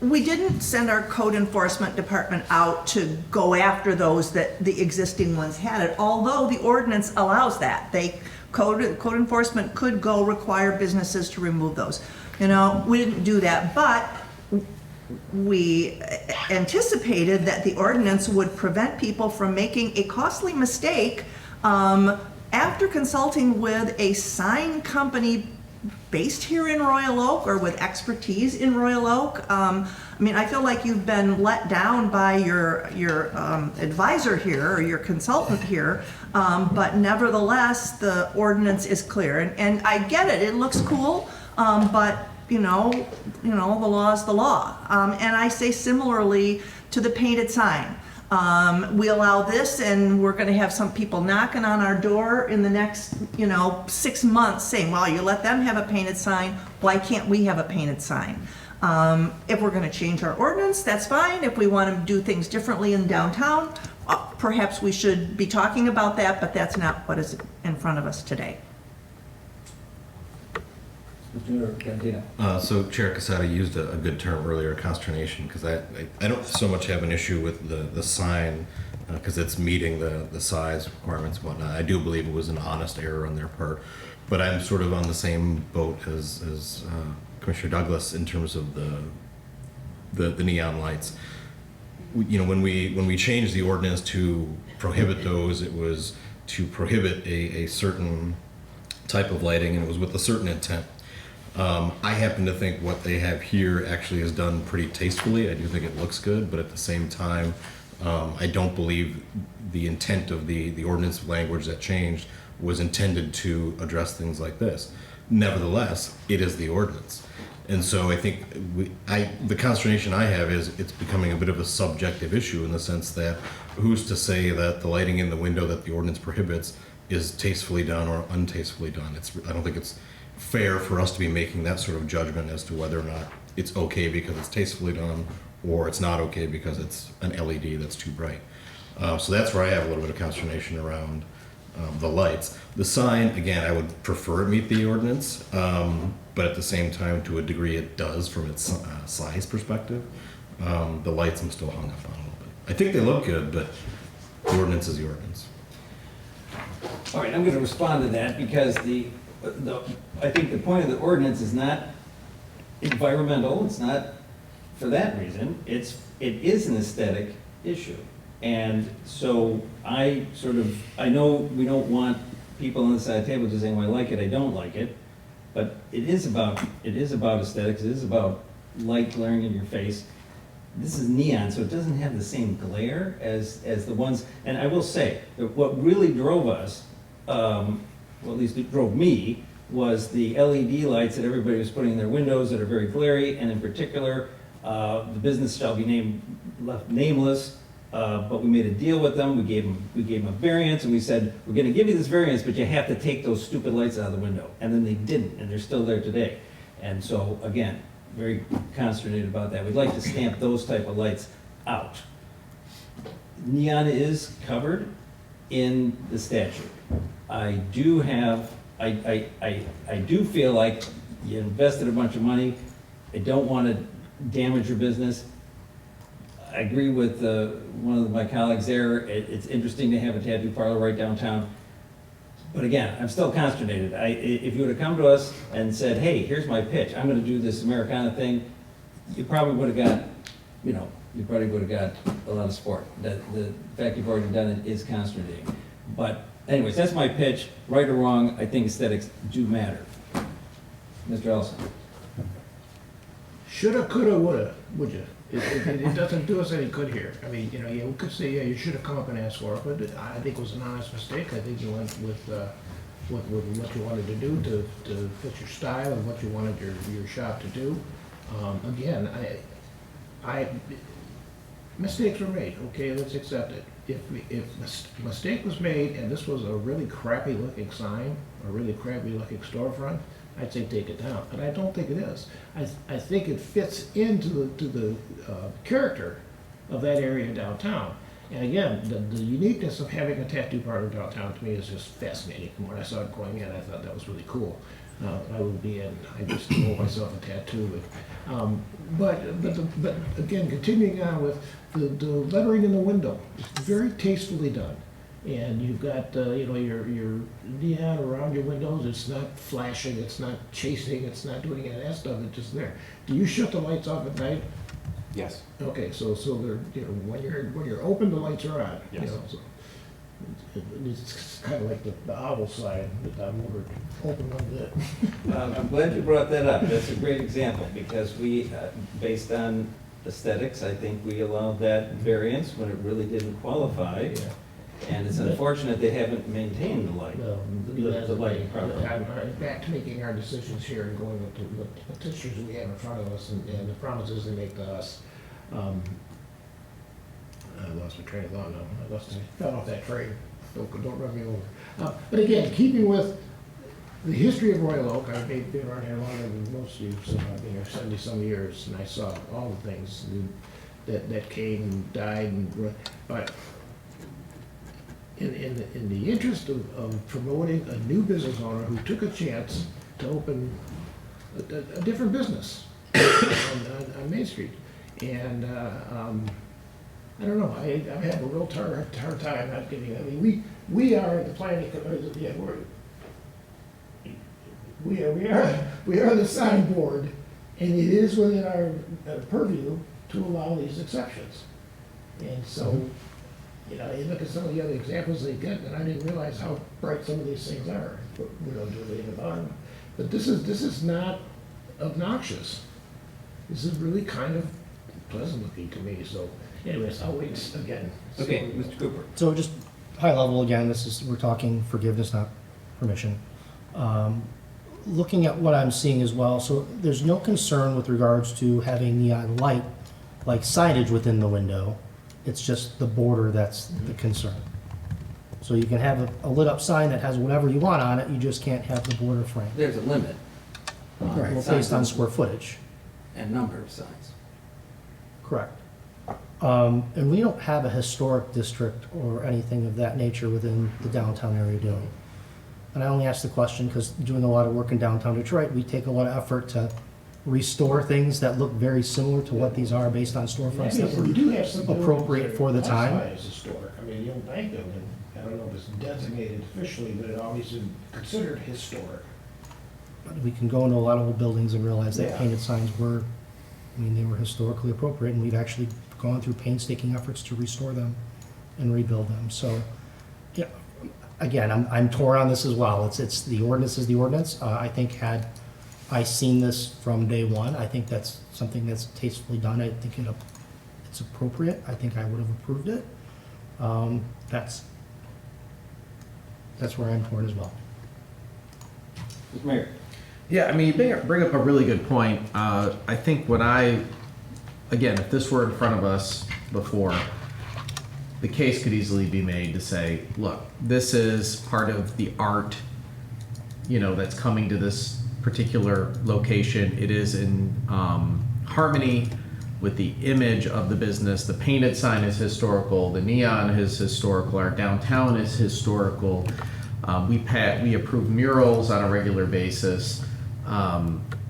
we didn't send our code enforcement department out to go after those that the existing ones had it, although the ordinance allows that. Code enforcement could go require businesses to remove those. We didn't do that, but we anticipated that the ordinance would prevent people from making a costly mistake after consulting with a sign company based here in Royal Oak or with expertise in Royal Oak. I feel like you've been let down by your advisor here or your consultant here, but nevertheless, the ordinance is clear. And I get it, it looks cool, but the law is the law. And I say similarly to the painted sign. We allow this, and we're going to have some people knocking on our door in the next, 6 months saying, well, you let them have a painted sign, why can't we have a painted sign? If we're going to change our ordinance, that's fine. If we want to do things differently in downtown, perhaps we should be talking about that, but that's not what is in front of us today. So Chair Casada used a good term earlier, consternation, because I don't so much have an issue with the sign, because it's meeting the size requirements and whatnot. I do believe it was an honest error on their part, but I'm sort of on the same boat as Commissioner Douglas in terms of the neon lights. When we changed the ordinance to prohibit those, it was to prohibit a certain type of lighting, and it was with a certain intent. I happen to think what they have here actually is done pretty tastefully. I do think it looks good, but at the same time, I don't believe the intent of the ordinance language that changed was intended to address things like this. Nevertheless, it is the ordinance. And so I think the consternation I have is it's becoming a bit of a subjective issue in the sense that who's to say that the lighting in the window that the ordinance prohibits is tastefully done or untastefully done. I don't think it's fair for us to be making that sort of judgment as to whether or not it's okay because it's tastefully done or it's not okay because it's an LED that's too bright. So that's where I have a little bit of consternation around the lights. The sign, again, I would prefer it meet the ordinance, but at the same time, to a degree, it does from its size perspective. The lights I'm still hung up on a little bit. I think they look good, but the ordinance is the ordinance. All right, I'm going to respond to that because I think the point of the ordinance is not environmental. It's not for that reason. It is an aesthetic issue. And so I know we don't want people on the side of the table just saying, well, I like it, I don't like it. But it is about aesthetics. It is about light glaring in your face. This is neon, so it doesn't have the same glare as the ones. And I will say that what really drove us, well, at least it drove me, was the LED lights that everybody was putting in their windows that are very glary, and in particular, the business shall be left nameless, but we made a deal with them. We gave them a variance, and we said, we're gonna give you this variance, but you have to take those stupid lights out of the window. And then they didn't, and they're still there today. And so, again, very consternated about that. We'd like to stamp those type of lights out. Neon is covered in the statute. I do feel like you invested a bunch of money. I don't want to damage your business. I agree with one of my colleagues there. It's interesting to have a tattoo parlor right downtown. But again, I'm still consternated. If you would have come to us and said, hey, here's my pitch, I'm going to do this Americana thing, you probably would have got a lot of support. The fact you've already done it is consternating. But anyways, that's my pitch. Right or wrong, I think aesthetics do matter. Mr. Ellison. Shoulda, coulda, woulda, would you? It doesn't do us any good here. I mean, you could say, yeah, you should have come up and asked for it, but I think it was an honest mistake. I think you went with what you wanted to do to fit your style and what you wanted your shop to do. Again, mistakes were made. Okay, let's accept it. If a mistake was made and this was a really crappy looking sign, a really crappy looking storefront, I'd say take it down, but I don't think it is. I think it fits into the character of that area downtown. And again, the uniqueness of having a tattoo parlor downtown to me is just fascinating. And when I saw it going in, I thought that was really cool. I would be in. I just owe myself a tattoo. But again, continuing on with the lettering in the window, it's very tastefully done. And you've got your neon around your windows. It's not flashing. It's not chasing. It's not doing any of that stuff. It's just there. Do you shut the lights off at night? Yes. Okay, so they're when you're open, the lights are on. Yes. So it's kind of like the owl side that I'm over open one bit. I'm glad you brought that up. That's a great example because we, based on aesthetics, I think we allowed that variance when it really didn't qualify. Yeah. And it's unfortunate they haven't maintained the light, Well, the lighting properly. I'm back to making our decisions here and going with the petitions we have in front of us and the promises they make to us. I lost my train of thought now. I fell off that train. Don't run me over. But again, keeping with the history of Royal Oak, I've been around here longer than most of you, so I've been here 70-some years, and I saw all the things that came and died. But in the interest of promoting a new business owner who took a chance to open a different business on Main Street. And I don't know, I'm having a real hard time not getting, I mean, we are the planning, yeah, we are the sign board, and it is within our purview to allow these exceptions. And so, you know, you look at some of the other examples they get, and I didn't realize how bright some of these things are, but we don't do anything about them. But this is not obnoxious. This is really kind of pleasant looking to me, so anyways, I'll wait again. Okay, Mr. Cooper. So just high level again, we're talking forgiveness, not permission. Looking at what I'm seeing as well, so there's no concern with regards to having neon light like signage within the window. It's just the border that's the concern. So you can have a lit up sign that has whatever you want on it, you just can't have the border frame. There's a limit. Well, based on square footage. And number of signs. Correct. And we don't have a historic district or anything of that nature within the downtown area, do we? And I only ask the question because doing a lot of work in downtown Detroit, we take a lot of effort to restore things that look very similar to what these are based on storefronts that We do have some were appropriate for the time. classified as historic. I mean, the old bank building, I don't know if it's designated officially, but it always is considered historic. We can go into a lot of old buildings and realize that Yeah. painted signs were, I mean, they were historically appropriate, and we've actually gone through painstaking efforts to restore them and rebuild them. So, yeah, again, I'm torn on this as well. It's the ordinance is the ordinance. I think had I seen this from day one, I think that's something that's tastefully done. I think it's appropriate. I think I would have approved it. That's where I'm torn as well. Mr. Mayor. Yeah, I mean, you bring up a really good point. I think again, if this were in front of us before, the case could easily be made to say, look, this is part of the art, that's coming to this particular location. It is in harmony with the image of the business. The painted sign is historical. The neon is historical. Our downtown is historical. We approve murals on a regular basis.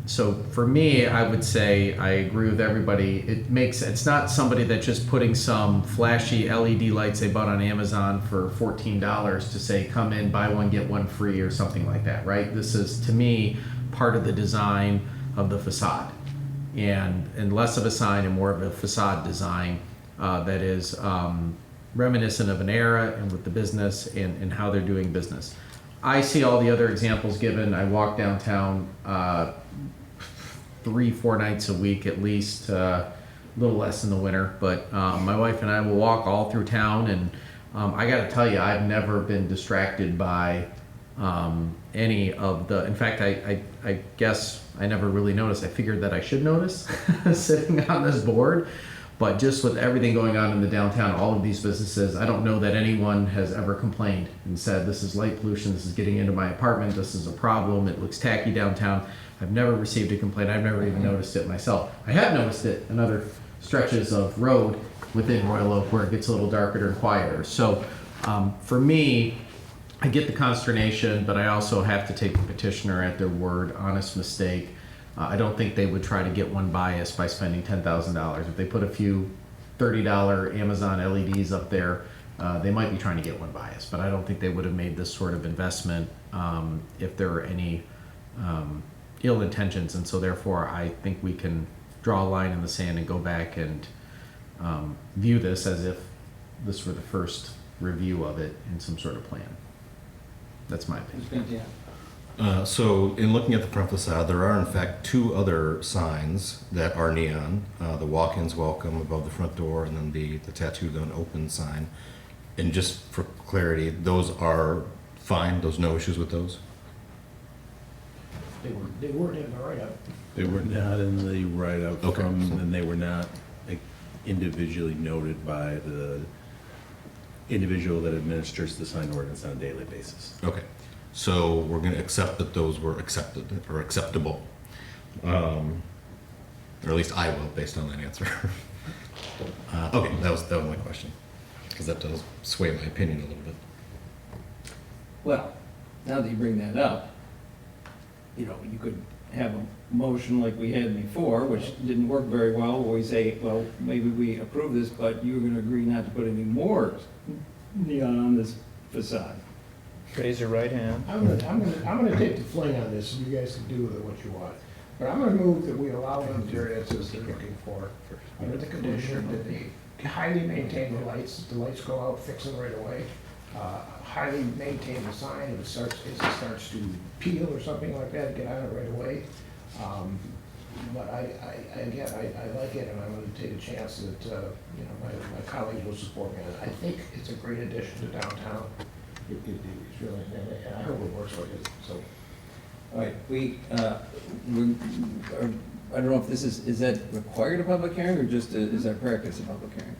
So for me, I would say I agree with everybody. It's not somebody that's just putting some flashy LED lights they bought on Amazon for $14 to say, come in, buy one, get one free or something like that, right? This is, to me, part of the design of the facade. And less of a sign and more of a facade design that is reminiscent of an era and with the business and how they're doing business. I see all the other examples given. I walk downtown 3-4 nights a week at least, a little less in the winter, but my wife and I will walk all through town, and I gotta tell you, I've never been distracted by any of in fact, I guess I never really noticed. I figured that I should notice sitting on this board, but just with everything going on in the downtown, all of these businesses, I don't know that anyone has ever complained and said, this is light pollution, this is getting into my apartment, this is a problem, it looks tacky downtown. I've never received a complaint. I've never even noticed it myself. I have noticed it in other stretches of road within Royal Oak where it gets a little darker and quieter. So for me, I get the consternation, but I also have to take the petitioner at their word, honest mistake. I don't think they would try to get one bias by spending $10,000. If they put a few $30 Amazon LEDs up there, they might be trying to get one bias, but I don't think they would have made this sort of investment if there were any ill intentions. And so therefore, I think we can draw a line in the sand and go back and view this as if this were the first review of it in some sort of plan. That's my opinion. So in looking at the front facade, there are in fact 2 other signs that are neon. The walk-ins welcome above the front door, and then the tattoo gun open sign. And just for clarity, those are fine, there's no issues with those? They weren't in the write-up. They were not in the write-up Okay. and they were not individually noted by the individual that administers the sign ordinance on a daily basis. Okay, so we're going to accept that those were accepted or acceptable, or at least I will, based on that answer. Okay, that was my question, because that does sway my opinion a little bit. Well, now that you bring that up, you know, you could have a motion like we had before, which didn't work very well, where we say, well, maybe we approve this, but you're gonna agree not to put any more neon on this facade. Raise your right hand. I'm gonna take the fling on this, and you guys can do with it what you want. But I'm gonna move that we allow them variances they're looking for, under the condition that they highly maintain the lights, if the lights go out, fix them right away. Highly maintain the sign, if it starts to peel or something like that, get on it right away. But I like it, and I'm gonna take a chance that, you know, my colleagues will support me on it. I think it's a great addition to downtown. It's really, and I hope it works like it, so. All right, I don't know if this is that required a public hearing, or just, is that practice a public hearing?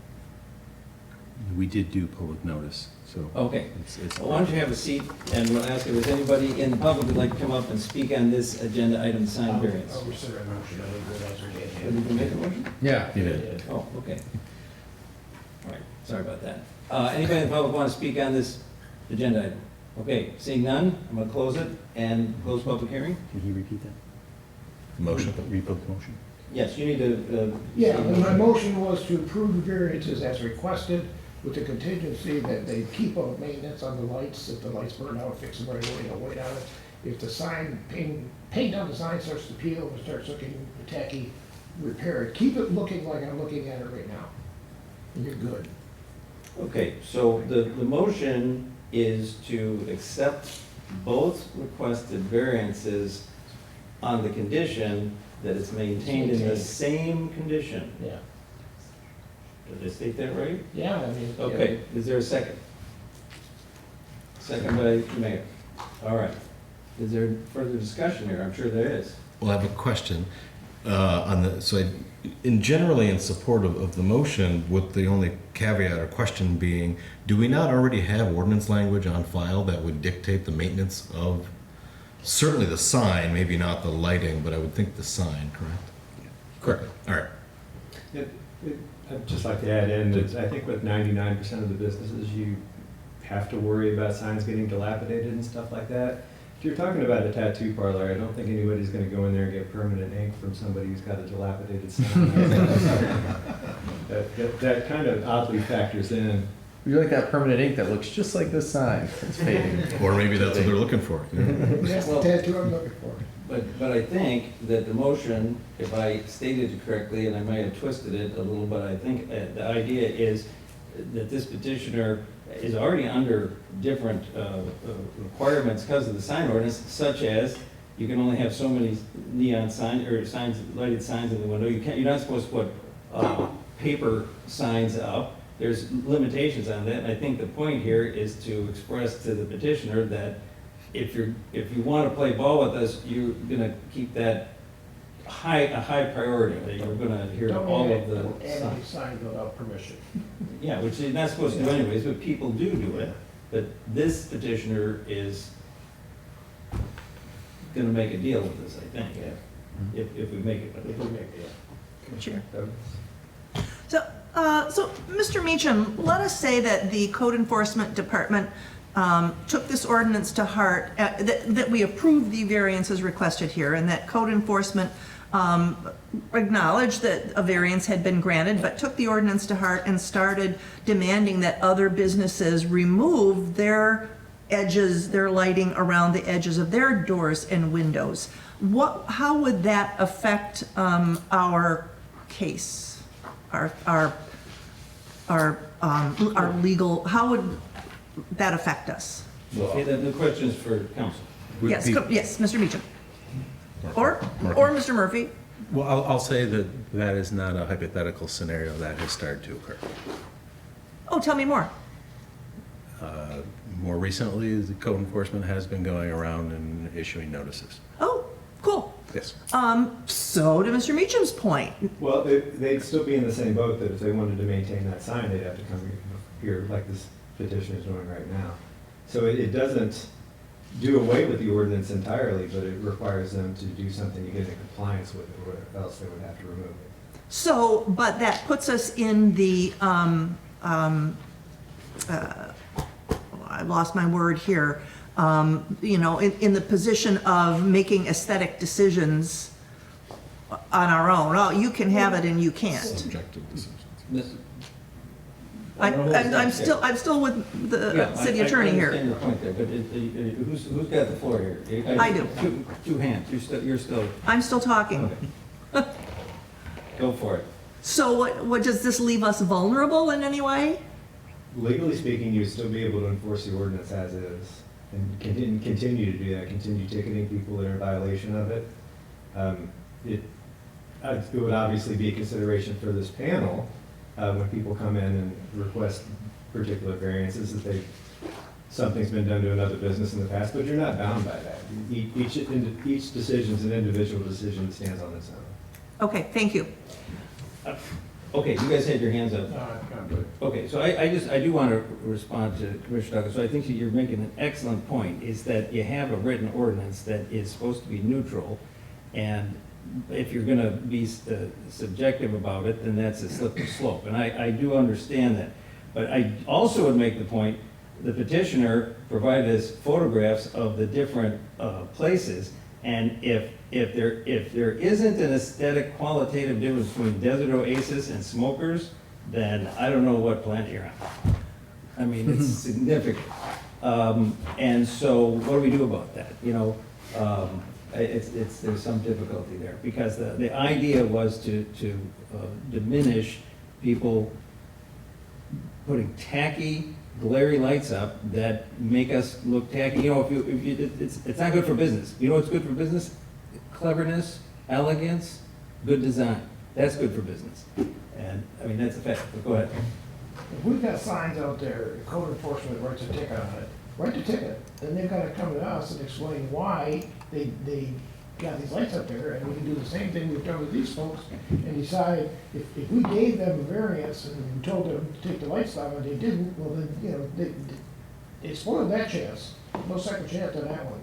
We did do public notice, so. Okay, it's well, why don't you have a seat, and we'll ask if there's anybody in the public who'd like to come up and speak on this agenda item, sign variance. I'll consider a motion, I think that's what Did you make a motion? Yeah. You did. Oh, okay. All right, sorry about that. Anybody in the public want to speak on this agenda item? Okay, seeing none, I'm gonna close it and close public hearing. Can he repeat that? Motion. Repeat the motion. Yes, you need to. Yeah, and my motion was to approve the variances as requested, with the contingency that they keep up maintenance on the lights. If the lights burn out, fix them right away, don't wait on it. If the sign, paint on the sign starts to peel and starts looking tacky, repair it. Keep it looking like I'm looking at it right now, and you're good. Okay, so the motion is to accept both requested variances on the condition that it's maintained in the same condition. Yeah. Did I state that right? Yeah, I mean. Okay, is there a second? Second by the mayor. All right. Is there further discussion here? I'm sure there is. Well, I have a question on the, generally in support of the motion, with the only caveat or question being, do we not already have ordinance language on file that would dictate the maintenance of, certainly the sign, maybe not the lighting, but I would think the sign, correct? Correct. All right. I'd just like to add in that I think with 99% of the businesses, you have to worry about signs getting dilapidated and stuff like that. If you're talking about a tattoo parlor, I don't think anybody's going to go in there and get permanent ink from somebody who's got a dilapidated sign. that kind of oddly factors in. You like that permanent ink that looks just like this sign. It's fading. Or maybe that's what they're looking for. You know? That's the tattoo I'm looking for. But I think that the motion, if I stated it correctly, and I might have twisted it a little, but I think the idea is that this petitioner is already under different requirements because of the sign ordinance, such as you can only have so many neon signs or lighted signs in the window. You're not supposed to put paper signs up. There's limitations on that. And I think the point here is to express to the petitioner that if you want to play ball with us, you're going to keep that a high priority, that you're going to hear all of the Don't sign without permission. Yeah, which you're not supposed to do anyways, but people do it. But this petitioner is going to make a deal with this, I think, if we make it. If we make it, yeah. Chair. So, Mr. Meacham, let us say that the code enforcement department took this ordinance to heart, that we approved the variances requested here, and that code enforcement acknowledged that a variance had been granted, but took the ordinance to heart and started demanding that other businesses remove their edges, their lighting around the edges of their doors and windows. How would that affect our case, our legal? How would that affect us? Okay, the question is for council. Yes, Mr. Meacham. Or Mr. Murphy. Well, I'll say that that is not a hypothetical scenario that has started to occur. Oh, tell me more. More recently, the code enforcement has been going around and issuing notices. Oh, cool. Yes. So to Mr. Meacham's point. Well, they'd still be in the same boat that if they wanted to maintain that sign, they'd have to come here like this petitioner is doing right now. So it doesn't do away with the ordinance entirely, but it requires them to do something to get in compliance with it, or else they would have to remove it. So, but that puts us in the, I lost my word here, you know, in the position of making aesthetic decisions on our own. Oh, you can have it and you can't. Subjective decisions. I'm still with the city attorney I here. understand your point there, but who's got the floor here? I do. Two hands, you're still, I'm still talking. okay. Go for it. So what, does this leave us vulnerable in any way? Legally speaking, you would still be able to enforce the ordinance as is and continue to do that, continue ticketing people that are in violation of it. It would obviously be a consideration for this panel when people come in and request particular variances that something's been done to another business in the past, but you're not bound by that. Each decision is an individual decision that stands on its own. Okay, thank you. Okay, you guys had your hands up. Okay, so I do want to respond to Commissioner Douglas. So I think that you're making an excellent point, is that you have a written ordinance that is supposed to be neutral, and if you're going to be subjective about it, then that's a slippery slope. And I do understand that. But I also would make the point, the petitioner provided us photographs of the different places, and if there isn't an aesthetic qualitative difference between Desert Oasis and Smokers, then I don't know what planet you're on. I mean, it's significant. And so what do we do about that? You know, there's some difficulty there, because the idea was to diminish people putting tacky, glary lights up that make us look tacky. You know, it's not good for business. You know what's good for business? Cleverness, elegance, good design. That's good for business. And I mean, that's a fact, but go ahead. If we've got signs out there, code enforcement writes a ticket on it, write the ticket, then they've got to come to us and explain why they got these lights up there, and we can do the same thing we've done with these folks, and decide if we gave them a variance and we told them to take the lights down and they didn't, well then, you know, they spoiled that chance, no second chance on that one.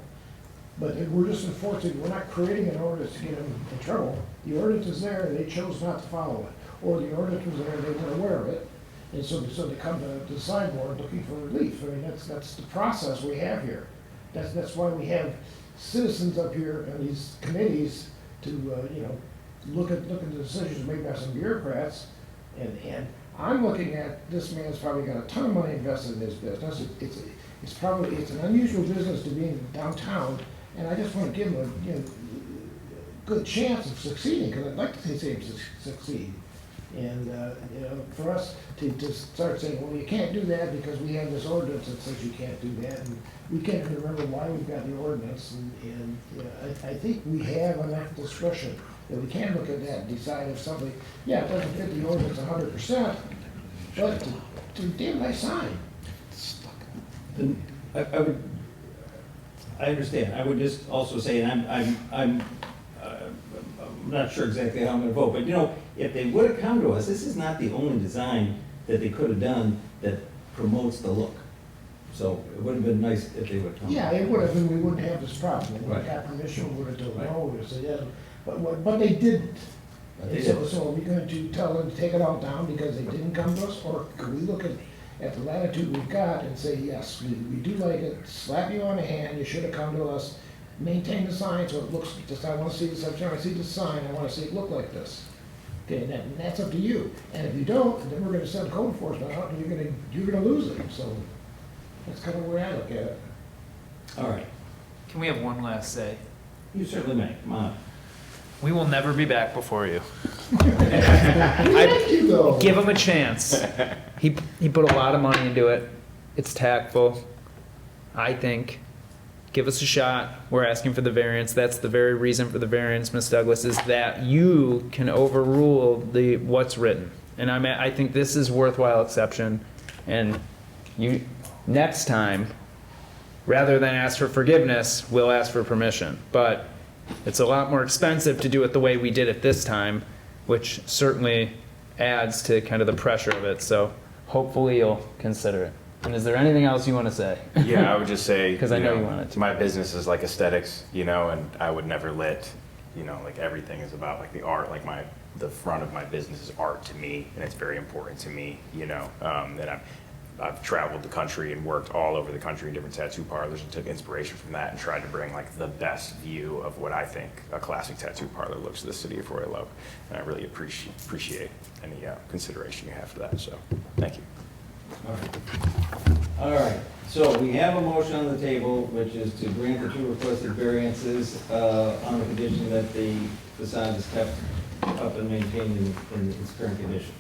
But if we're just enforcing, we're not creating an ordinance to get them in trouble. The ordinance is there and they chose not to follow it, or the ordinance was there and they weren't aware of it, and so they come to the sideboard looking for relief. I mean, that's the process we have here. That's why we have citizens up here and these committees to you know, look at the decisions made by some bureaucrats. And I'm looking at, this man's probably got a ton of money invested in his business. It's an unusual business to be in downtown, and I just want to give him a good chance of succeeding, because I'd like to see him succeed. And you know, for us to start saying, well, you can't do that because we have this ordinance that says you can't do that, and we can't even remember why we've got the ordinance, and you know, I think we have enough discretion that we can look at that and decide if something, yeah, it doesn't fit the ordinance 100%, but to damn nice sign. Then I understand. I would just also say, and I'm not sure exactly how I'm going to vote, but you know, if they would have come to us, this is not the only design that they could have done that promotes the look. So it would have been nice if they would have come. Yeah, it would have, and we wouldn't have this problem. When we Right. got permission, we would have told Right. no, we would have said yes, but they didn't. But they And so, didn't. so are we going to tell them to take it all down because they didn't come to us, or could we look at the latitude we've got and say, yes, we do like it, slap you on the hand, you should have come to us, maintain the sign so it looks, just, I want to see this, every time I see the sign, I want to see it look like this. Okay, and that's up to you, and if you don't, then we're gonna send code enforcement out, and you're gonna lose it, so that's kind of where I look at it. All right. Can we have one last say? You certainly may. Come on. We will never be back before you. Thank you, though. Give him a chance. He put a lot of money into it. It's tactful, I think. Give us a shot. We're asking for the variance. That's the very reason for the variance, Ms. Douglas, is that you can overrule what's written. And I think this is worthwhile exception. And you, next time, rather than ask for forgiveness, we'll ask for permission. But it's a lot more expensive to do it the way we did it this time, which certainly adds to kind of the pressure of it. So hopefully you'll consider it. And is there anything else you want to say? Yeah, I would just say, because I know you wanted to. My business is like aesthetics, you know, and I would never let, you know, like everything is about like the art, like the front of my business is art to me, and it's very important to me, you know, that I've traveled the country and worked all over the country in different tattoo parlors and took inspiration from that and tried to bring like the best view of what I think a classic tattoo parlor looks to the city of Royal Oak. And I really appreciate any consideration you have for that, so thank you. All right, so we have a motion on the table, which is to grant the two requested variances on the condition that the facade is kept up and maintained in its current condition.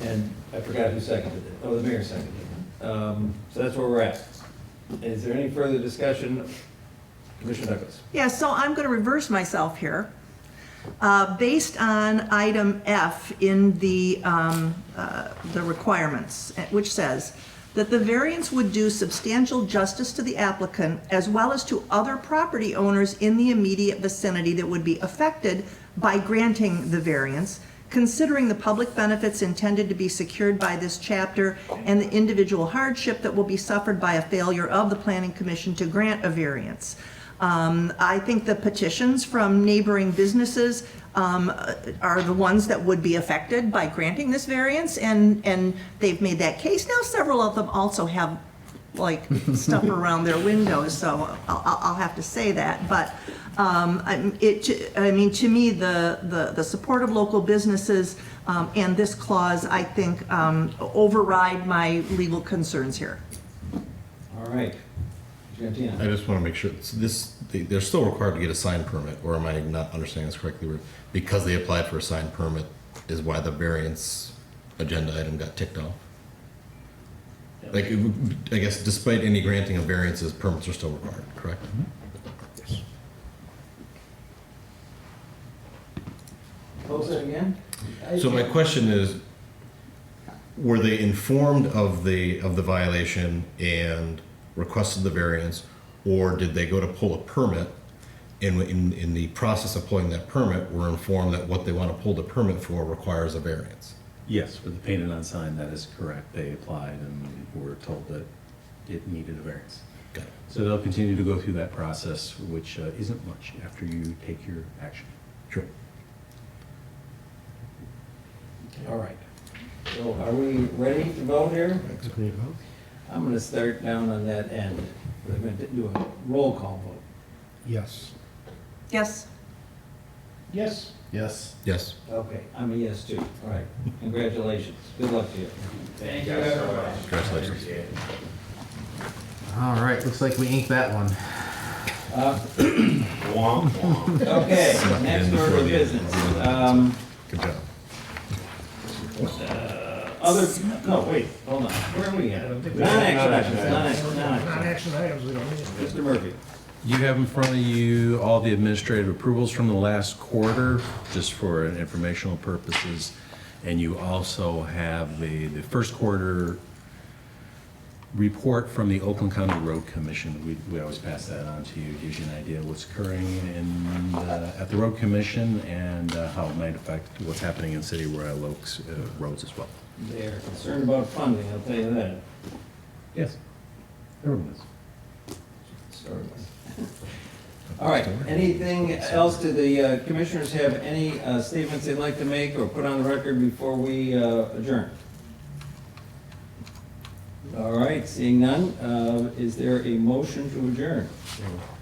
And I forgot who seconded it. Oh, the mayor seconded it. So that's where we're at. Is there any further discussion? Commissioner Douglas. Yeah, so I'm going to reverse myself here. Based on item F in the requirements, which says that the variance would do substantial justice to the applicant as well as to other property owners in the immediate vicinity that would be affected by granting the variance, considering the public benefits intended to be secured by this chapter and the individual hardship that will be suffered by a failure of the Planning Commission to grant a variance. I think the petitions from neighboring businesses are the ones that would be affected by granting this variance, and they've made that case. Now, several of them also have like stuff around their windows, so I'll have to say that. But I mean, to me, the support of local businesses and this clause, I think, override my legal concerns here. All right. I just want to make sure, they're still required to get a sign permit, or am I not understanding this correctly? Where because they applied for a sign permit is why the variance agenda item got ticked off? Like, I guess despite any granting of variances, permits are still required, correct? Yes. Close it again? So my question is, were they informed of the violation and requested the variance, or did they go to pull a permit, and in the process of pulling that permit were informed that what they want to pull the permit for requires a variance? Yes, for the painted on sign, that is correct. They applied and were told that it needed a variance. Got it. So they'll continue to go through that process, which isn't much after you take your action. Sure. All right. So are we ready to vote here? I'm going to start down on that end. We're going to do a roll call vote. Yes. Yes. Yes. Yes. Yes. Okay, I'm a yes too. All right, congratulations. Good luck to you. Thank you so much. Congratulations. All right, looks like we inked that one. Womp womp. Okay, next order of business. Good job. No, wait, hold on. Where are we at? Non-action items, Non-action items, we don't need. Mr. Murphy. You have in front of you all the administrative approvals from the last quarter, just for informational purposes. And you also have the first quarter report from the Oakland County Road Commission. We always pass that on to you, gives you an idea of what's occurring at the Road Commission and how it might affect what's happening in City of Royal Oaks roads as well. They're concerned about funding, I'll tell you that. Yes, everyone is. All right, anything else? Do the commissioners have any statements they'd like to make or put on the record before we adjourn? All right, seeing none, is there a motion to adjourn?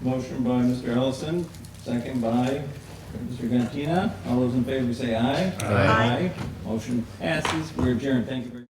Motion by Mr. Ellison, second by Mr. Gantina. All those in favor say aye. Aye. Motion passes. We're adjourned. Thank you very much.